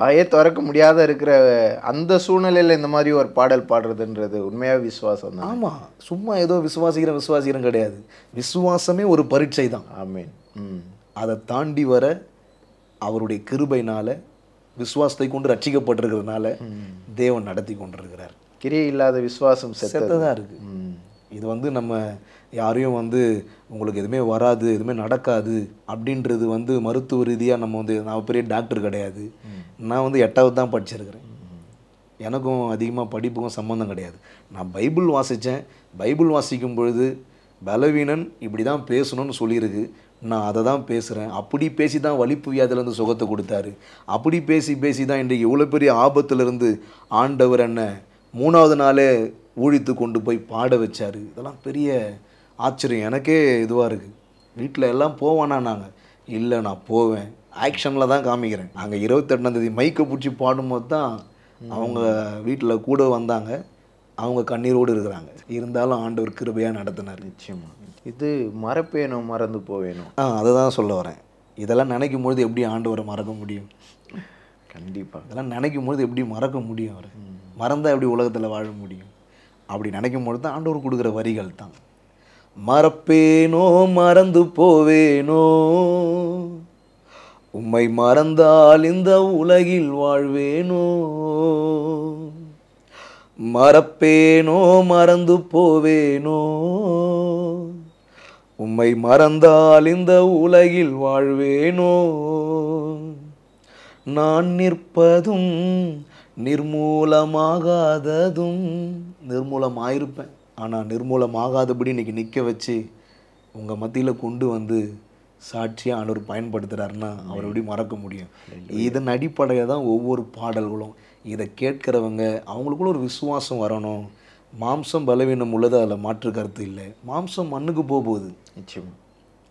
வாயே திறக்க முடியாத இருக்கிற அந்த சூழ்நிலையில் இந்த மாதிரி ஒரு பாடல் பாடுறதுன்றது உண்மையாக விசுவாசம் தான். ஆமாம், சும்மா ஏதோ விசுவாசிக்கிறேன் கிடையாது, விசுவாசமே ஒரு பரீட்சை தான். ஆமீன். அதை தாண்டி வர அவருடைய கிருபையினால் விசுவாசத்தை கொண்டு ரட்சிக்கப்பட்டிருக்கிறதுனால தேவன் நடத்தி கொண்டிருக்கிறார். கிரியை இல்லாத விசுவாசம் செத்ததாக இருக்குது. இது வந்து நம்ம யாரையும் வந்து உங்களுக்கு எதுவுமே வராது எதுவுமே நடக்காது அப்படின்றது வந்து மருத்துவ ரீதியாக நம்ம வந்து, நான் பெரிய டாக்டர் கிடையாது, நான் வந்து 8வது தான் படிச்சிருக்கிறேன், எனக்கும் அதிகமாக படிப்புக்கும் சம்மந்தம் கிடையாது. நான் பைபிள் வாசித்தேன், பைபிள் வாசிக்கும் பொழுது பலவீனன் இப்படி தான் பேசணும்னு சொல்லியிருக்கு, நான் அதை தான் பேசுகிறேன். அப்படி பேசி தான் வலிப்பு வியாதிலேருந்து சுகத்தை கொடுத்தாரு. அப்படி பேசி தான் இன்றைக்கு இவ்வளோ பெரிய ஆபத்துலேருந்து ஆண்டவர் என்ன 3வது நாளே ஊழித்து கொண்டு போய் பாட வச்சார். இதெல்லாம் பெரிய ஆச்சரியம், எனக்கே இதுவாக இருக்குது. வீட்டில் எல்லாம் போவானா? நாங்கள் இல்லை, நான் போவேன், ஆக்ஷனில் தான் காமிக்கிறேன். அங்கே 28ஆம் மைக்கை பிடிச்சி பாடும்போது தான் அவங்க வீட்டில் கூட வந்தாங்க, அவங்க கண்ணீரோடு இருக்கிறாங்க. இருந்தாலும் ஆண்டவர் கிருபையாக நடத்தினார். நிச்சயமாக. இது மறப்பேனும் மறந்து போவேணும், அதை தான் சொல்ல வரேன். இதெல்லாம் நினைக்கும் பொழுது எப்படி ஆண்டவரை மறக்க முடியும்? கண்டிப்பாக. இதெல்லாம் நினைக்கும் பொழுது எப்படி மறக்க முடியும்? அவர் மறந்தால் எப்படி உலகத்தில் வாழ முடியும்? அப்படி நினைக்கும் பொழுது தான் ஆண்டவர் கொடுக்குற வரிகள் தான். மறப்பேனோ மறந்து போவேனோ, உம்மை மறந்தால் இந்த உலகில் வாழ்வேனோ. மறப்பேனோ மறந்து போவேனோ, உம்மை மறந்தால் இந்த உலகில் வாழ்வேனோ. நான் நிற்பதும் நிர்மூலமாகாததும், நிர்மூலமாயிருப்பேன் ஆனால் நிர்மூலமாகாதபடி இன்றைக்கி நிற்க வச்சு உங்கள் மத்தியில் கொண்டு வந்து சாட்சியாக ஆண்டவர் பயன்படுத்துகிறாருன்னா அவர் எப்படி மறக்க முடியும்? இதன் அடிப்படையில் தான் ஒவ்வொரு பாடல்களும். இதை கேட்குறவங்க அவங்களுக்குள்ள ஒரு விசுவாசம் வரணும். மாம்சம் பலவீனம் உள்ளது, அதில் மாற்று கருத்து இல்லை. மாம்சம் மண்ணுக்கு போகுது, நிச்சயம்.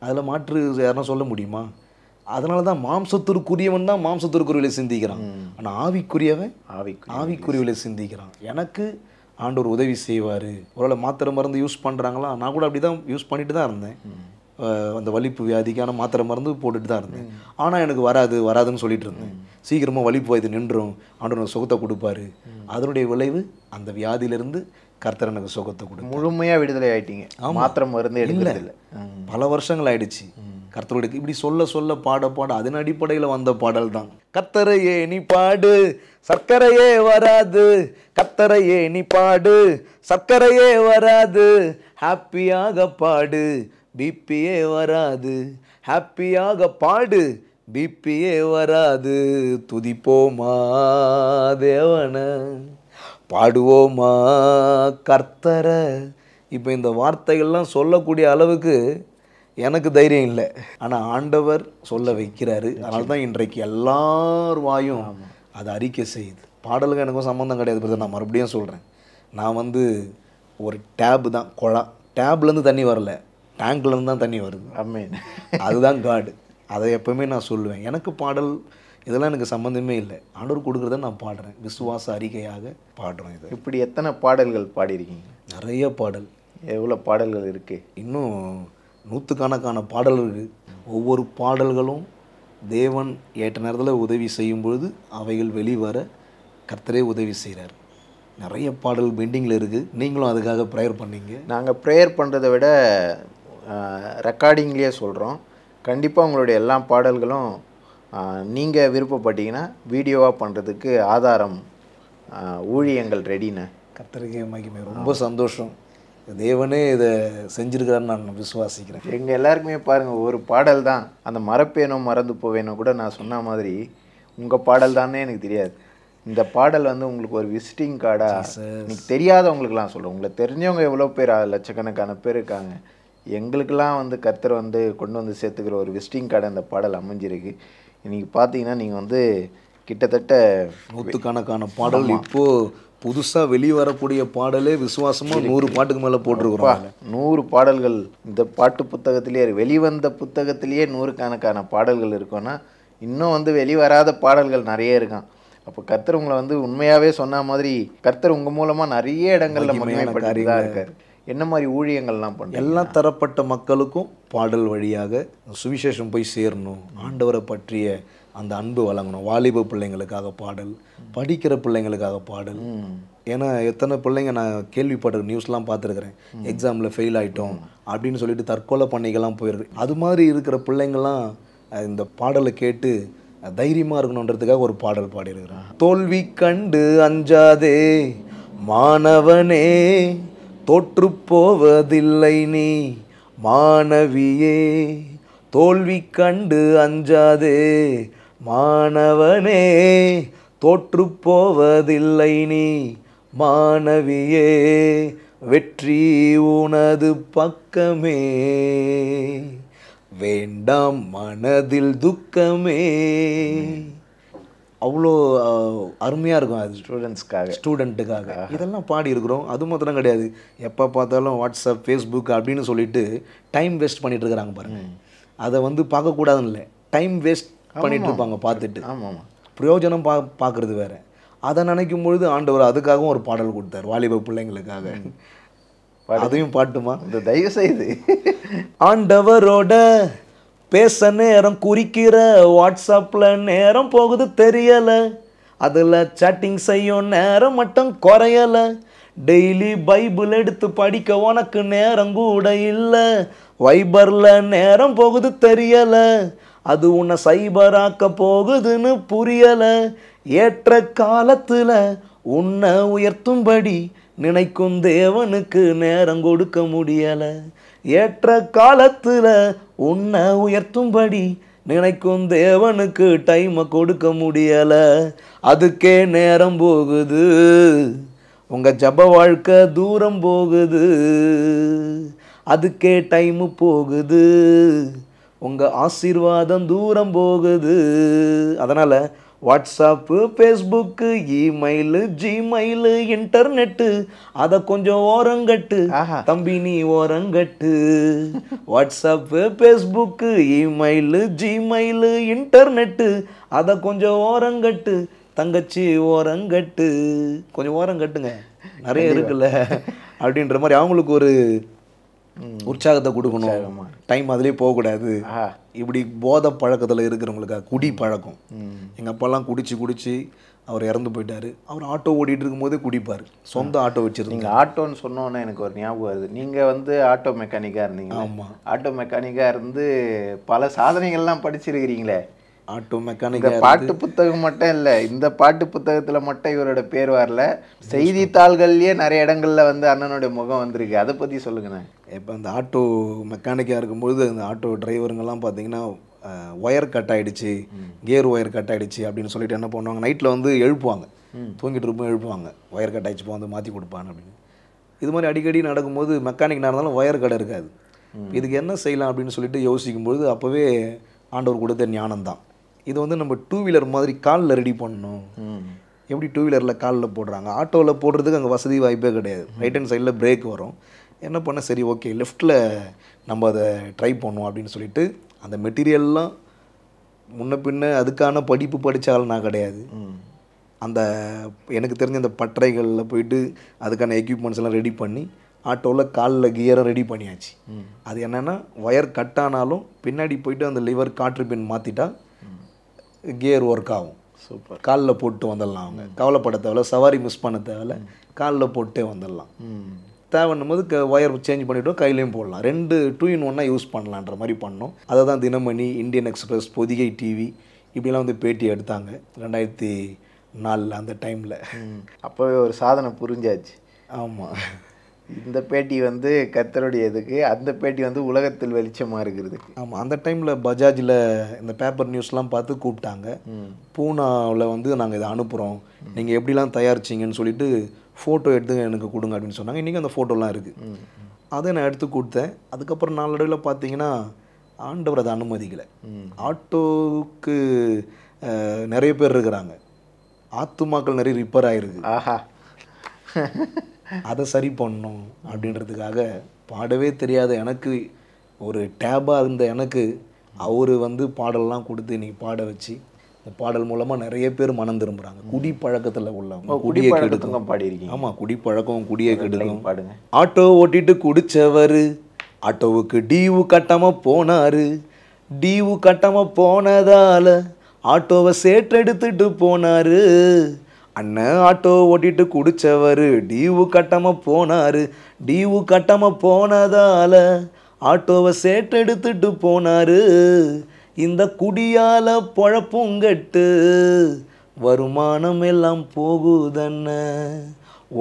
அதில் மாற்று யாருன்னா சொல்ல முடியுமா? அதனால தான் மாம்சத்திற்குரியவன் தான் மாம்சத்திற்குரியவளை சிந்திக்கிறான், ஆனால் ஆவிக்குரியவன் ஆவிக்குரியவளை சிந்திக்கிறான். எனக்கு ஆண்டவர் உதவி செய்வார். ஒருவேளை மாத்திரை மருந்து யூஸ் பண்ணுறாங்களா? நான் கூட அப்படி தான் யூஸ் பண்ணிட்டு தான் இருந்தேன். அந்த வலிப்பு வியாதிக்கான மாத்திரை மருந்து போட்டுட்டு தான் இருந்தேன். ஆனால் எனக்கு வராதுன்னு சொல்லிட்டு இருந்தேன். சீக்கிரமாக வலிப்பு வயது நின்றும், ஆண்டவர் சுகத்தை கொடுப்பாரு. அதனுடைய விளைவு அந்த வியாதியிலிருந்து கர்த்தர் எனக்கு சுகத்தை கொடுத்து முழுமையாக விடுதலை ஆயிட்டீங்க. மாத்திரை மருந்து இல்லை, பல வருஷங்கள் ஆயிடுச்சு. கர்த்தருடைய இப்படி சொல்ல பாட அதன் அடிப்படையில் வந்த பாடல் தான். கர்த்தரையே நீ பாடு, சர்க்கரையே வராது. கர்த்தரையே நீ பாடு, சர்க்கரையே வராது. ஹாப்பியாக பாடு, பிபியே வராது. ஹாப்பியாக பாடு, பிபியே வராது. துதிப்போமா தேவன, பாடுவோமா கர்த்தரை. இப்போ இந்த வார்த்தைகள்லாம் சொல்லக்கூடிய அளவுக்கு எனக்கு தைரியம் இல்லை, ஆனால் ஆண்டவர் சொல்ல வைக்கிறாரு. அதனால தான் இன்றைக்கு எல்லார் வாயும் அதை அறிக்கை செய்யுது. பாடலுக்கு எனக்கும் சம்மந்தம் கிடையாது பிரதர். நான் மறுபடியும் சொல்கிறேன், நான் ஒரு டேப் தான், குழா. டேப்லேருந்து தண்ணி வரல, டேங்க்லேருந்து தான் தண்ணி வருது. ஆமென். அதுதான் காடு. அதை எப்பவுமே நான் சொல்லுவேன். எனக்கு பாடல் இதெல்லாம் எனக்கு சம்மந்தமே இல்லை. ஆண்டவர் கொடுக்குறத நான் பாடுறேன், விசுவாச அறிக்கையாக பாடுறோம். இது இப்படி எத்தனை பாடல்கள் பாடியிருக்கீங்க? நிறைய பாடல். எவ்வளோ பாடல்கள் இருக்குது? இன்னும் நூற்றுக்கணக்கான பாடல் இருக்குது. ஒவ்வொரு பாடல்களும் தேவன் ஏற்ற நேரத்தில் உதவி செய்யும் பொழுது அவைகள் வெளிவர கர்த்தரே உதவி செய்கிறார். நிறைய பாடல் பெண்டிங்கில் இருக்குது. நீங்களும் அதுக்காக ப்ரேயர் பண்ணீங்க. நாங்கள் ப்ரேயர் பண்ணுறதை விட ரெக்கார்டிங்லேயே சொல்கிறோம். கண்டிப்பாக உங்களுடைய எல்லா பாடல்களும் நீங்கள் விருப்பப்பட்டீங்கன்னா வீடியோவாக பண்ணுறதுக்கு ஆதாரம் ஊழியங்கள் ரெடிண்ணே. கர்த்தருக்கே மகிமை. ரொம்ப சந்தோஷம். தேவனே இதை செஞ்சுருக்கிறான்னு நான் விசுவாசிக்கிறேன். எங்கள் எல்லாருக்குமே பாருங்கள், ஒரு பாடல் தான். அந்த மறப்பேனோ மறந்து போவேனோ கூட நான் சொன்ன மாதிரி உங்கள் பாடல் தானே எனக்கு தெரியாது. இந்த பாடல் உங்களுக்கு ஒரு விசிட்டிங் கார்டாக, எனக்கு தெரியாதவங்களுக்குலாம் சொல்கிறேன். உங்களை தெரிஞ்சவங்க எவ்வளோ பேர், லட்சக்கணக்கான பேர் இருக்காங்க. எங்களுக்கெல்லாம் கர்த்தர் கொண்டு வந்து சேர்த்துக்கிற ஒரு விசிட்டிங் கார்டு அந்த பாடல் அமைஞ்சிருக்கு. இன்றைக்கி பார்த்தீங்கன்னா நீங்கள் கிட்டத்தட்ட நூற்றுக்கணக்கான பாடல் இப்போது புதுசாக வெளிவரக்கூடிய பாடலே விசுவாசமாக 100 பாட்டுக்கு மேலே போட்டிருக்கிறோம். 100 பாடல்கள் இந்த பாட்டு புத்தகத்திலேயே, வெளிவந்த புத்தகத்திலேயே 100கணக்கான பாடல்கள் இருக்குன்னா, இன்னும் வெளிவராத பாடல்கள் நிறைய இருக்கான். அப்போ கர்த்தர் உங்களை உண்மையாகவே சொன்ன மாதிரி கர்த்தர் உங்கள் மூலமாக நிறைய இடங்களில் மகிமைப்பட்டு தான் இருக்கார். என்ன மாதிரி ஊழியங்கள்லாம் பண்ணுறோம்? எல்லா தரப்பட்ட மக்களுக்கும் பாடல் வழியாக சுவிசேஷம் போய் சேரணும், ஆண்டவரை பற்றிய அந்த அன்பு வழங்கணும். வாலிப பிள்ளைங்களுக்காக பாடல், படிக்கிற பிள்ளைங்களுக்காக பாடல். ஏன்னா எத்தனை பிள்ளைங்க நான் கேள்விப்பட்ட நியூஸ்லாம் பார்த்துருக்குறேன், எக்ஸாமில் ஃபெயில் ஆகிட்டோம் அப்படின்னு சொல்லிட்டு தற்கொலை பண்ணிக்கலாம் போயிருக்கு. அது மாதிரி இருக்கிற பிள்ளைங்கள்லாம் இந்த பாடலை கேட்டு தைரியமாக இருக்கணுன்றதுக்காக ஒரு பாடல் பாடியிருக்கிறேன். தோல்வி கண்டு அஞ்சாதே மாணவனே, தோற்று போவதில்லை நீ மாணவியே. தோல்வி கண்டு அஞ்சாதே மாணவனே, தோற்று போவதில்லை நீ மாணவியே. வெற்றி உனது பக்கமே, வேண்டாம் மனதில் துக்கமே. அவ்வளோ அருமையாக இருக்கும் அது ஸ்டூடெண்ட்டுக்காக இதெல்லாம் பாடியிருக்கிறோம். அது மாத்திரம் கிடையாது, எப்போ பார்த்தாலும் வாட்ஸ்அப், ஃபேஸ்புக் அப்படின்னு சொல்லிட்டு டைம் வேஸ்ட் பண்ணிட்டு இருக்கிறாங்க பாருங்கள். அதை பார்க்கக்கூடாதுன்னு இல்லை, டைம் வேஸ்ட் பண்ணிட்டு இருப்பாங்க பார்த்துட்டு. ஆமாம், பிரயோஜனம் பார்க்குறது வேறு. அதை நினைக்கும் பொழுது ஆண்டவர் அதுக்காகவும் ஒரு பாடல் கொடுத்தார், வாலிப பிள்ளைங்களுக்காக. அதையும் பாட்டுமா? இந்த தயவு செய்து ஆண்டவரோட பேச நேரம் குறிக்கிற வாட்ஸ்அப்பில் நேரம் போகுது தெரியலை, அதில் சேட்டிங் செய்யும் நேரம் மட்டும் குறையலை, டெய்லி பைபிள் எடுத்து படிக்க உனக்கு நேரம் கூட இல்லை, வைபரில் நேரம் போகுது தெரியலை, அது உன்னை சைபராக்க போகுதுன்னு புரியலை, ஏற்ற காலத்தில் உன்னை உயர்த்தும்படி நினைக்கும் தேவனுக்கு நேரம் கொடுக்க முடியலை, ஏற்ற காலத்தில் உன்னை உயர்த்தும்படி நினைக்கும் தேவனுக்கு டைமை கொடுக்க முடியலை, அதுக்கே நேரம் போகுது, உங்கள் ஜப வாழ்க்கை தூரம் போகுது, அதுக்கே டைமு போகுது, உங்கள் ஆசீர்வாதம் தூரம் போகுது. அதனால் WhatsApp, Facebook, email, Gmail, internet அதை கொஞ்சம் ஓரங்கட்டு தம்பி, நீ ஓரங்கட்டு. WhatsApp, Facebook, email, Gmail, internet அதை கொஞ்சம் ஓரங்கட்டு தங்கச்சி, ஓரங்கட்டு. கொஞ்சம் ஓரங்கட்டுங்க, நிறைய இருக்குல்ல அப்படின்ற மாதிரி அவங்களுக்கு ஒரு உற்சாகத்தை கொடுக்கணும். டைம் அதுலேயே போகக்கூடாது. இப்படி போதை பழக்கத்தில் இருக்கிறவங்களுக்கு குடி பழக்கம். எங்கள் அப்பாலாம் குடிச்சு அவர் இறந்து போயிட்டார். அவர் ஆட்டோ ஓடிட்டு இருக்கும்போதே குடிப்பார். சொந்த ஆட்டோ வச்சுருந்தீங்க. நீங்கள் ஆட்டோன்னு சொன்னோன்னே எனக்கு ஒரு ஞாபகம் வருது. நீங்கள் வந்து ஆட்டோ மெக்கானிக்காக இருந்தீங்க. ஆமாம், ஆட்டோ மெக்கானிக்காக இருந்து பல சாதனைகள்லாம் படிச்சிருக்கிறீங்களே. ஆட்டோ மெக்கானிக்காக பாட்டு புத்தகம் மட்டும் இல்லை, இந்த பாட்டு புத்தகத்தில் மட்டும் இவரோட பேர் வரல, செய்தித்தாள்கள்லேயே நிறைய இடங்கள்ல வந்து அண்ணனுடைய முகம் வந்திருக்கு. அதை பற்றி சொல்லுங்கண்ணே. இப்போ அந்த ஆட்டோ மெக்கானிக்காக இருக்கும்போது அந்த ஆட்டோ டிரைவருங்கெல்லாம் பார்த்தீங்கன்னா ஒயர் கட் ஆகிடுச்சு, கியர் ஒயர் கட் ஆகிடுச்சு அப்படின்னு சொல்லிட்டு என்ன பண்ணுவாங்க, நைட்டில் வந்து எழுப்புவாங்க, தூங்கிட்டு இருப்போம் எழுப்புவாங்க, ஒயர் கட் ஆகிடுச்சுப்போ வந்து மாற்றி கொடுப்பான்னு அப்படின்னு. இது மாதிரி அடிக்கடி நடக்கும்போது மெக்கானிக்னாக இருந்தாலும் ஒயர் கடை இருக்காது. இதுக்கு என்ன செய்யலாம் அப்படின்னு சொல்லிட்டு யோசிக்கும்போது அப்போவே ஆண்டவர் கொடுத்த ஞானம் தான். இது வந்து நம்ம டூ வீலர் மாதிரி காலில் ரெடி பண்ணணும். எப்படி டூ வீலரில் காலில் போடுறாங்க, ஆட்டோவில் போடுறதுக்கு அங்கே வசதி வாய்ப்பே கிடையாது. ரைட் ஹேண்ட் சைடில் பிரேக் வரும். என்ன பண்ண, சரி ஓகே லெஃப்ட்டில் நம்ம அதை ட்ரை பண்ணோம் அப்படின்னு சொல்லிட்டு அந்த மெட்டீரியல்லாம் முன்ன பின்ன அதுக்கான படிப்பு படித்தாலும் நான் கிடையாது. அந்த எனக்கு தெரிஞ்ச அந்த பட்டறைகளில் போயிட்டு அதுக்கான எக்யூப்மெண்ட்ஸ் எல்லாம் ரெடி பண்ணி ஆட்டோவில் காலில் கியரை ரெடி பண்ணியாச்சு. அது என்னென்னா ஒயர் கட் ஆனாலும் பின்னாடி போயிட்டு அந்த லிவர் காற்று பின் மாற்றிட்டா கியர் ஒர்க் ஆகும். சூப்பர். காலில் போட்டு வந்துடலாம். அவங்க கவலைப்பட தேவையில்ல, சவாரி மிஸ் பண்ண தேவையில்ல, காலில் போட்டே வந்துடலாம். தேவைன்னும் போது ஒயர் சேஞ்ச் பண்ணிவிட்டோம், கையிலையும் போடலாம். 2 2 in 1 யூஸ் பண்ணலான்ற மாதிரி பண்ணோம். அதை தான் Dinamani, Indian Express, Pothigai TV இப்படிலாம் வந்து பேட்டி எடுத்தாங்க 2004 அந்த டைமில். அப்போவே ஒரு சாதனை புரிஞ்சாச்சு. ஆமாம், இந்த பேட்டி வந்து கர்த்தருடையதுக்கு, அந்த பேட்டி வந்து உலகத்தில் வெளிச்சமாக இருக்கிறதுக்கு. ஆமாம், அந்த டைமில் பஜாஜில் இந்த பேப்பர் நியூஸ்லாம் பார்த்து கூப்பிட்டாங்க. பூனாவில் வந்து நாங்கள் இதை அனுப்புகிறோம், நீங்கள் எப்படிலாம் தயாரிச்சிங்கன்னு சொல்லிட்டு ஃபோட்டோ எடுத்து எனக்கு கொடுங்க அப்படின்னு சொன்னாங்க. இன்றைக்கி அந்த ஃபோட்டோலாம் இருக்குது. அதை நான் எடுத்து கொடுத்தேன். அதுக்கப்புறம் நாளடைவில் பார்த்தீங்கன்னா ஆண்டவர் அதை அனுமதிக்கலை. ஆட்டோவுக்கு நிறைய பேர் இருக்கிறாங்க, ஆத்துமாக்கள் நிறைய ரிப்பேர் ஆகிருக்கு. ஆஹா, அதை சரி பண்ணணும் அப்படின்றதுக்காக பாடவே தெரியாத எனக்கு, ஒரு டேபாக இருந்த எனக்கு அவர் வந்து பாடல்லாம் கொடுத்து இன்றைக்கி பாட வச்சு இந்த பாடல் மூலமாக நிறைய பேர் மனம் திரும்புகிறாங்க. குடி பழக்கத்தில் உள்ளவங்க, குடியை கெடுக்கும். பாடியிருக்கீங்க. ஆமாம், குடிப்பழக்கம் குடியை கெடுக்கும். பாடுங்க. ஆட்டோ ஓட்டிட்டு குடித்தவர் ஆட்டோவுக்கு டியூ கட்டாமல் போனார், டியூ கட்டாமல் போனதால் ஆட்டோவை சேற்றெடுத்துட்டு போனார். அண்ணன் ஆட்டோ ஓட்டிட்டு குடித்தவர் டியூ கட்டாமல் போனார், டியூ கட்டாமல் போனதால் ஆட்டோவை சேற்றெடுத்துட்டு போனார். இந்த குடியால் பொழப்புங்கட்டு வருமானம் எல்லாம் போகுதன்ன,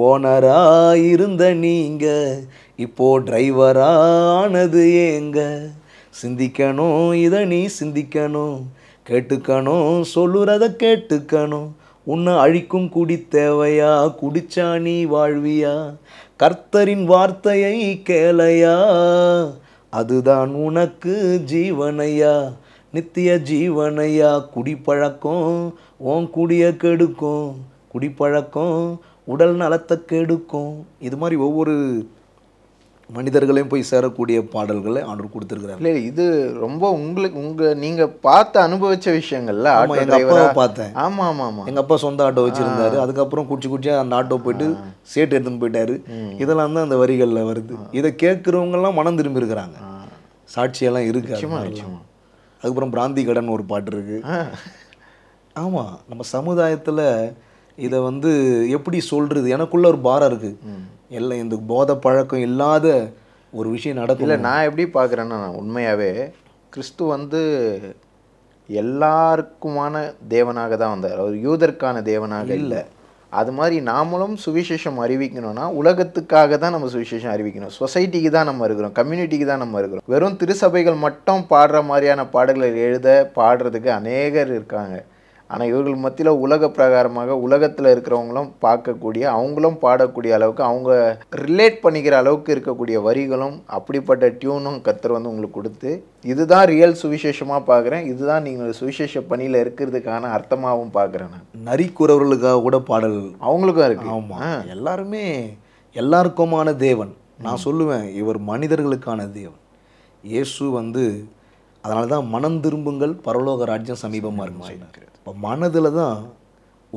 ஓனராக இருந்த நீங்கள் இப்போ டிரைவரானது ஏங்க, சிந்திக்கணும் இதை நீ சிந்திக்கணும், கேட்டுக்கணும் சொல்லுறத கேட்டுக்கணும், உன்னை அழிக்கும் குடி தேவையா, குடிச்சா நீ வாழ்வியா, கர்த்தரின் வார்த்தையை கேளையா, அதுதான் உனக்கு ஜீவனையா, நித்திய ஜீவனையா. குடிப்பழக்கம் உன் குடிய கெடுக்கும், குடிப்பழக்கம் உடல் நலத்தை கெடுக்கும். இது மாதிரி ஒவ்வொரு மனிதர்களையும் போய் சேரக்கூடிய பாடல்களை ஆண்டவர் கொடுத்துருக்கிறார். இல்லை, இது ரொம்ப உங்களுக்கு நீங்கள் பார்த்து அனுபவிச்ச விஷயங்கள்ல. எங்கள் அப்பாவை பார்த்தேன். ஆமாம் ஆமாம் ஆமாம். எங்கள் அப்பா சொந்த ஆட்டோ வச்சுருந்தாரு. அதுக்கப்புறம் குடிச்சியாக அந்த ஆட்டோ போயிட்டு சேட்டு எடுத்துன்னு போயிட்டாரு. இதெல்லாம் தான் அந்த வரிகளில் வருது. இதை கேட்குறவங்கெல்லாம் மனம் திரும்பி இருக்கிறாங்க. சாட்சியெல்லாம் இருக்கு. நிச்சயமா. அதுக்கப்புறம் பிராந்தி கடன் ஒரு பாட்டு இருக்குது. ஆமாம், நம்ம சமுதாயத்தில் இதை வந்து எப்படி சொல்கிறது, எனக்குள்ள ஒரு பாரம் இருக்குது. எல்லாம் இந்த போதை பழக்கம் இல்லாத ஒரு விஷயம் நடக்கும். இல்லை, நான் எப்படி பார்க்குறேன்னா, உண்மையாகவே கிறிஸ்து வந்து எல்லாருக்குமான தேவனாக தான் வந்தார். அவர் யூதருக்கான தேவனாக இல்லை. அது மாதிரி நாமளும் சுவிசேஷம் அறிவிக்கணும்னா உலகத்துக்காக தான் நம்ம சுவிசேஷம் அறிவிக்கணும். சொசைட்டிக்கு தான் நம்ம இருக்கிறோம், கம்யூனிட்டிக்கு தான் நம்ம இருக்கிறோம். வெறும் திருச்சபைகள் மட்டும் பாடுற மாதிரியான பாடல்களை பாடுறதுக்கு அநேகர் இருக்காங்க. ஆனால் இவர்கள் மத்தியில் உலக பிரகாரமாக உலகத்தில் இருக்கிறவங்களும் பார்க்கக்கூடிய, அவங்களும் பாடக்கூடிய அளவுக்கு, அவங்க ரிலேட் பண்ணிக்கிற அளவுக்கு இருக்கக்கூடிய வரிகளும் அப்படிப்பட்ட டியூனும் கர்த்தர் வந்து உங்களுக்கு கொடுத்து, இதுதான் ரியல் சுவிசேஷமாக பார்க்குறேன், இதுதான் நீங்கள் சுவிசேஷ பணியில் இருக்கிறதுக்கான அர்த்தமாகவும் பார்க்குறேன். நான் நரிக்குறவர்களுக்காக கூட பாடல் அவங்களுக்கும் இருக்கு. ஆமாம், எல்லாருமே எல்லாருக்குமான தேவன். நான் சொல்லுவேன், இவர் மனிதர்களுக்கான தேவன். இயேசு வந்து அதனால தான் மனம் திரும்புங்கள், பரலோக ராஜ்யம் சமீபமாக இருக்குன்னு. இப்போ மனதில் தான்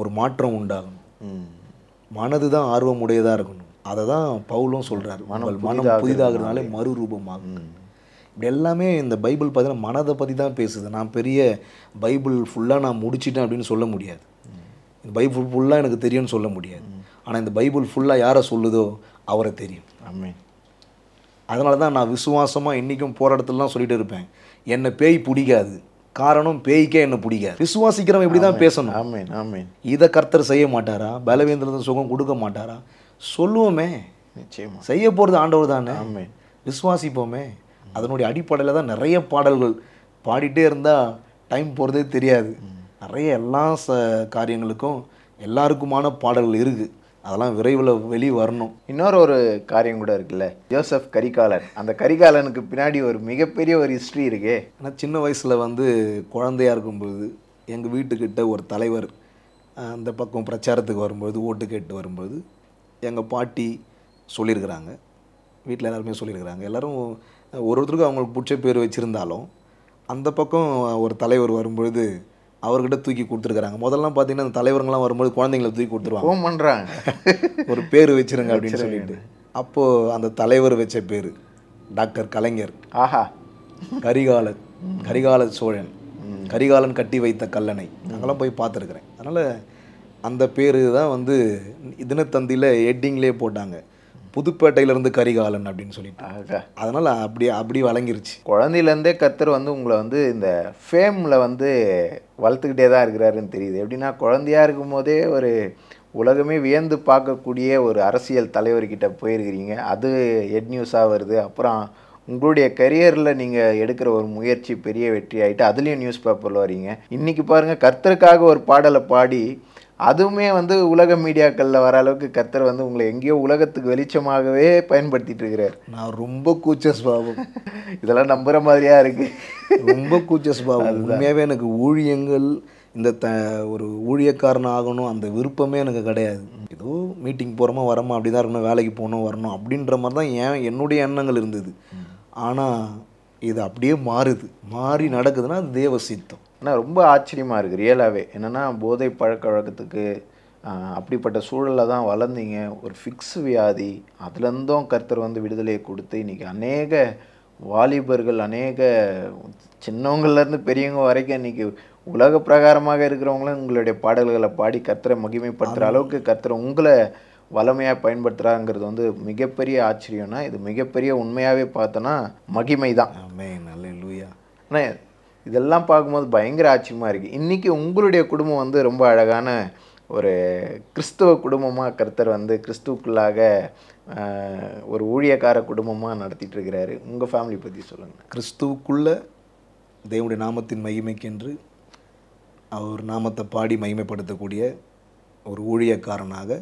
ஒரு மாற்றம் உண்டாகணும். மனது தான் ஆர்வம் உடையதாக இருக்கணும். அதை தான் பவுலும் சொல்கிறார், மனம் புதிதாகிறதுனாலே மறுரூபமாகும். இப்படி எல்லாமே இந்த பைபிள் பார்த்தீங்கன்னா மனதை பற்றி தான் பேசுது. நான் பெரிய பைபிள் ஃபுல்லாக நான் முடிச்சிட்டேன் அப்படின்னு சொல்ல முடியாது. இந்த பைபிள் ஃபுல்லாக எனக்கு தெரியும்னு சொல்ல முடியாது. ஆனால் இந்த பைபிள் ஃபுல்லாக யாரை சொல்லுதோ அவரை தெரியும். ஆமென். அதனால தான் நான் விசுவாசமாக இன்றைக்கும் போகிற இடத்துலலாம் சொல்லிட்டு இருப்பேன், என்னை பேய் பிடிக்காது, காரணம் பேய்க்கே என்ன பிடிக்காது. விசுவாசிக்கிறவன் இப்படி தான் பேசணும். ஆமென், ஆமென். இதை கர்த்தர் செய்ய மாட்டாரா? பலவீனத்தில் சுகம் கொடுக்க மாட்டாரா? சொல்லுவோமே, நிச்சயமா செய்ய போகிறது ஆண்டவர் தானே. ஆமென். விசுவாசிப்போமே. அதனுடைய அடிப்படையில் தான் நிறைய பாடல்கள் பாடிட்டே இருந்தால் டைம் போகிறதே தெரியாது. நிறைய எல்லா காரியங்களுக்கும் எல்லாருக்குமான பாடல்கள் இருக்குது. அதெல்லாம் விரைவில் வெளியே வரணும். இன்னொரு காரியம் கூட இருக்குல்ல, ஜோசப் கரிகாலன். அந்த கரிகாலனுக்கு பின்னாடி ஒரு மிகப்பெரிய ஒரு ஹிஸ்ட்ரி இருக்கே. ஆனால் சின்ன வயசில் வந்து குழந்தையாக இருக்கும்போது எங்கள் வீட்டுக்கிட்ட ஒரு தலைவர் அந்த பக்கம் பிரச்சாரத்துக்கு வரும்போது, ஓட்டு கேட்டு வரும்போது எங்கள் பாட்டி சொல்லியிருக்கிறாங்க, வீட்டில் எல்லாருமே சொல்லியிருக்கிறாங்க. எல்லோரும் ஒருத்தருக்கும் அவங்களுக்கு பிடிச்ச பேர் வச்சுருந்தாலும் அந்த பக்கம் ஒரு தலைவர் வரும்பொழுது அவர்கிட்ட தூக்கி கொடுத்துருக்குறாங்க. முதல்லாம் பார்த்தீங்கன்னா அந்த தலைவர்கள்லாம் வரும்போது குழந்தைங்களை தூக்கி கொடுத்துருவாங்க, ஃபோன் பண்ணுறாங்க, ஒரு பேர் வச்சுருங்க அப்படின்னு சொல்லிட்டு. அப்போது அந்த தலைவர் வச்ச பேர் டாக்டர் கலைஞர். ஆஹா, கரிகால சோழன், கரிகாலன் கட்டி வைத்த கல்லணை. அங்கெல்லாம் போய் பார்த்துருக்குறேன். அதனால் அந்த பேர் தான் வந்து தினத்தந்தியில் ஹெட்டிங்லேயே போட்டாங்க, புதுப்பேட்டையிலேருந்து கரிகாலன் அப்படின்னு சொல்லிட்டு. அதனால் அப்படி வழங்கிருச்சு. குழந்தையிலேருந்தே கர்த்தர் வந்து உங்களை வந்து இந்த ஃபேமில் வந்து வளர்த்துக்கிட்டே தான் இருக்கிறாருன்னு தெரியுது. எப்படின்னா, குழந்தையாக இருக்கும் போதே ஒரு உலகமே வியந்து பார்க்கக்கூடிய ஒரு அரசியல் தலைவர்கிட்ட போயிருக்கிறீங்க, அது ஹெட் நியூஸாக வருது. அப்புறம் உங்களுடைய கரியரில் நீங்கள் எடுக்கிற ஒரு முயற்சி பெரிய வெற்றி ஆகிட்டு அதுலேயும் நியூஸ் பேப்பரில் வரீங்க. இன்றைக்கி பாருங்கள், கர்த்தருக்காக ஒரு பாடலை பாடி அதுவுமே வந்து உலக மீடியாக்களில் வர அளவுக்கு கர்த்தர் வந்து உங்களை எங்கேயோ உலகத்துக்கு வெளிச்சமாகவே பயன்படுத்திட்டு இருக்கிறார். நான் ரொம்ப கூச்சஸ் பாவம், இதெல்லாம் நம்புகிற மாதிரியா இருக்குது. ரொம்ப கூச்சஸ் பாவம். உண்மையாகவே எனக்கு ஊழியங்கள், இந்த ஒரு ஊழியக்காரன் ஆகணும் அந்த விருப்பமே எனக்கு கிடையாது. ஏதோ மீட்டிங் போகிறோமா வரமா அப்படி தான் இருக்கணும், வேலைக்கு போகணும் வரணும் அப்படின்ற மாதிரி தான் என்னுடைய எண்ணங்கள் இருந்தது. ஆனால் இது அப்படியே மாறி நடக்குதுன்னா அது தேவ சித்தம். ஆனால் ரொம்ப ஆச்சரியமாக இருக்குது ரியலாகவே. என்னென்னா, போதை பழக்க வழக்கத்துக்கு அப்படிப்பட்ட சூழலில் தான் வளர்ந்தீங்க. ஒரு ஃபிக்ஸ் வியாதி, அதுலேருந்தும் கர்த்தர் வந்து விடுதலையை கொடுத்து இன்றைக்கி அநேக வாலிபர்கள், அநேக சின்னவங்கள்லேருந்து பெரியவங்க வரைக்கும் இன்றைக்கி உலக பிரகாரமாக இருக்கிறவங்களும் உங்களுடைய பாடல்களை பாடி கர்த்தரை மகிமைப்படுத்துகிற அளவுக்கு கர்த்தரை உங்களை வளமையாக பயன்படுத்துகிறாங்கிறது வந்து மிகப்பெரிய ஆச்சரியம்னா, இது மிகப்பெரிய உண்மையாகவே பார்த்தோன்னா மகிமை தான். ஆனால் இதெல்லாம் பார்க்கும்போது பயங்கர ஆச்சரியமாக இருக்குது. இன்றைக்கி உங்களுடைய குடும்பம் வந்து ரொம்ப அழகான ஒரு கிறிஸ்துவ குடும்பமாக கர்த்தர் வந்து கிறிஸ்துவுக்குள்ளாக ஒரு ஊழியக்கார குடும்பமாக நடத்திட்டு இருக்கிறாரு. உங்கள் ஃபேமிலி பற்றி சொல்லுங்கள். கிறிஸ்துவுக்குள்ள தேவனுடைய நாமத்தின் மகிமைக்கென்று அவர் நாமத்தை பாடி மகிமைப்படுத்தக்கூடிய ஒரு ஊழியக்காரனாக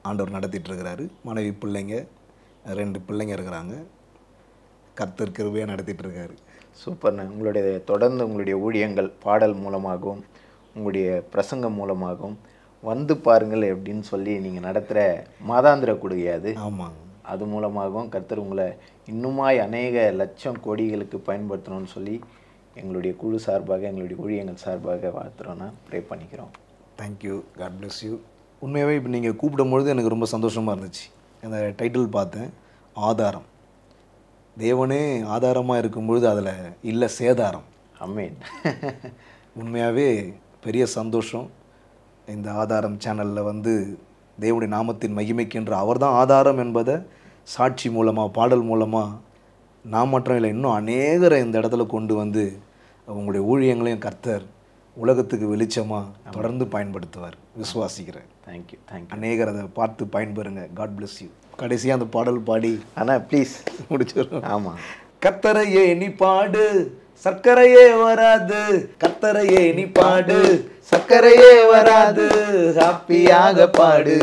ஆண்டவர் நடத்திட்டு இருக்கிறாரு. மனைவி பிள்ளைங்க 2 பிள்ளைங்க இருக்கிறாங்க. கர்த்தர் கிருபையாக நடத்திட்டு இருக்காரு. சூப்பர்ண்ணே. உங்களுடைய தொடர்ந்து உங்களுடைய ஊழியங்கள் பாடல் மூலமாகவும் உங்களுடைய பிரசங்கம் மூலமாகவும் வந்து பாருங்கள் அப்படின்னு சொல்லி நீங்கள் நடத்துகிற மாதாந்திர கொடுகை அது. ஆமாங்க. அது மூலமாகவும் கர்த்தர் உங்களை இன்னுமாய் அநேக லட்சம் கோடிகளுக்கு பயன்படுத்தணும்னு சொல்லி எங்களுடைய குழு சார்பாக, எங்களுடைய ஊழியங்கள் சார்பாக வாழ்த்துறோன்னா ப்ரே பண்ணிக்கிறோம். Thank you, God bless you. உண்மையாகவே இப்போ நீங்கள் கூப்பிடும்பொழுது எனக்கு ரொம்ப சந்தோஷமாக இருந்துச்சு. அந்த டைட்டில் பார்த்தேன், ஆதாரம். தேவனே ஆதாரமாக இருக்கும்பொழுது அதில் இல்லை சேதாரம். அமேன். உண்மையாகவே பெரிய சந்தோஷம். இந்த ஆதாரம் சேனலில் வந்து தேவனுடைய நாமத்தின் மகிமைக்கின்ற அவர் தான் ஆதாரம் என்பதை சாட்சி மூலமாக பாடல் மூலமாக நான் மட்டும் இல்லை இன்னும் அநேகரை இந்த இடத்துல கொண்டு வந்து உங்களுடைய ஊழியங்களையும் கர்த்தர் உலகத்துக்கு வெளிச்சமாக தொடர்ந்து பயன்படுத்துவார் விசுவாசிக்கிறேன். தேங்க்யூ. அநேகர் அதை பார்த்து பயன்பெறுங்க. God bless you. கடைசியாக அந்த பாடல் பாடி ஆனால் ப்ளீஸ் முடிச்சிடும். ஆமாம். கர்த்தரையே நீ பாடு சர்க்கரையே வராது, கர்த்தரையே நீ பாடு சர்க்கரையே வராது, ஹாப்பியாக பாடு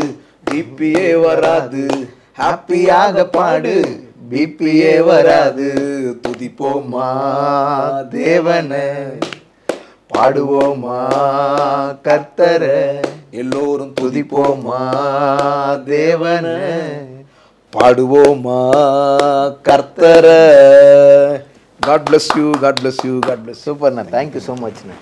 பிபியே வராது, ஹாப்பியாக பாடு பிபியே வராது. துதிப்போமா தேவனை, பாடுவோமா கர்த்தரை, எல்லோரும் துதிப்போமா தேவனை, பாடுவோமா கர்த்தரை. God bless you, God bless you, God bless you. சூப்பர்ண்ணா, தேங்க்யூ ஸோ மச்ண்ணா.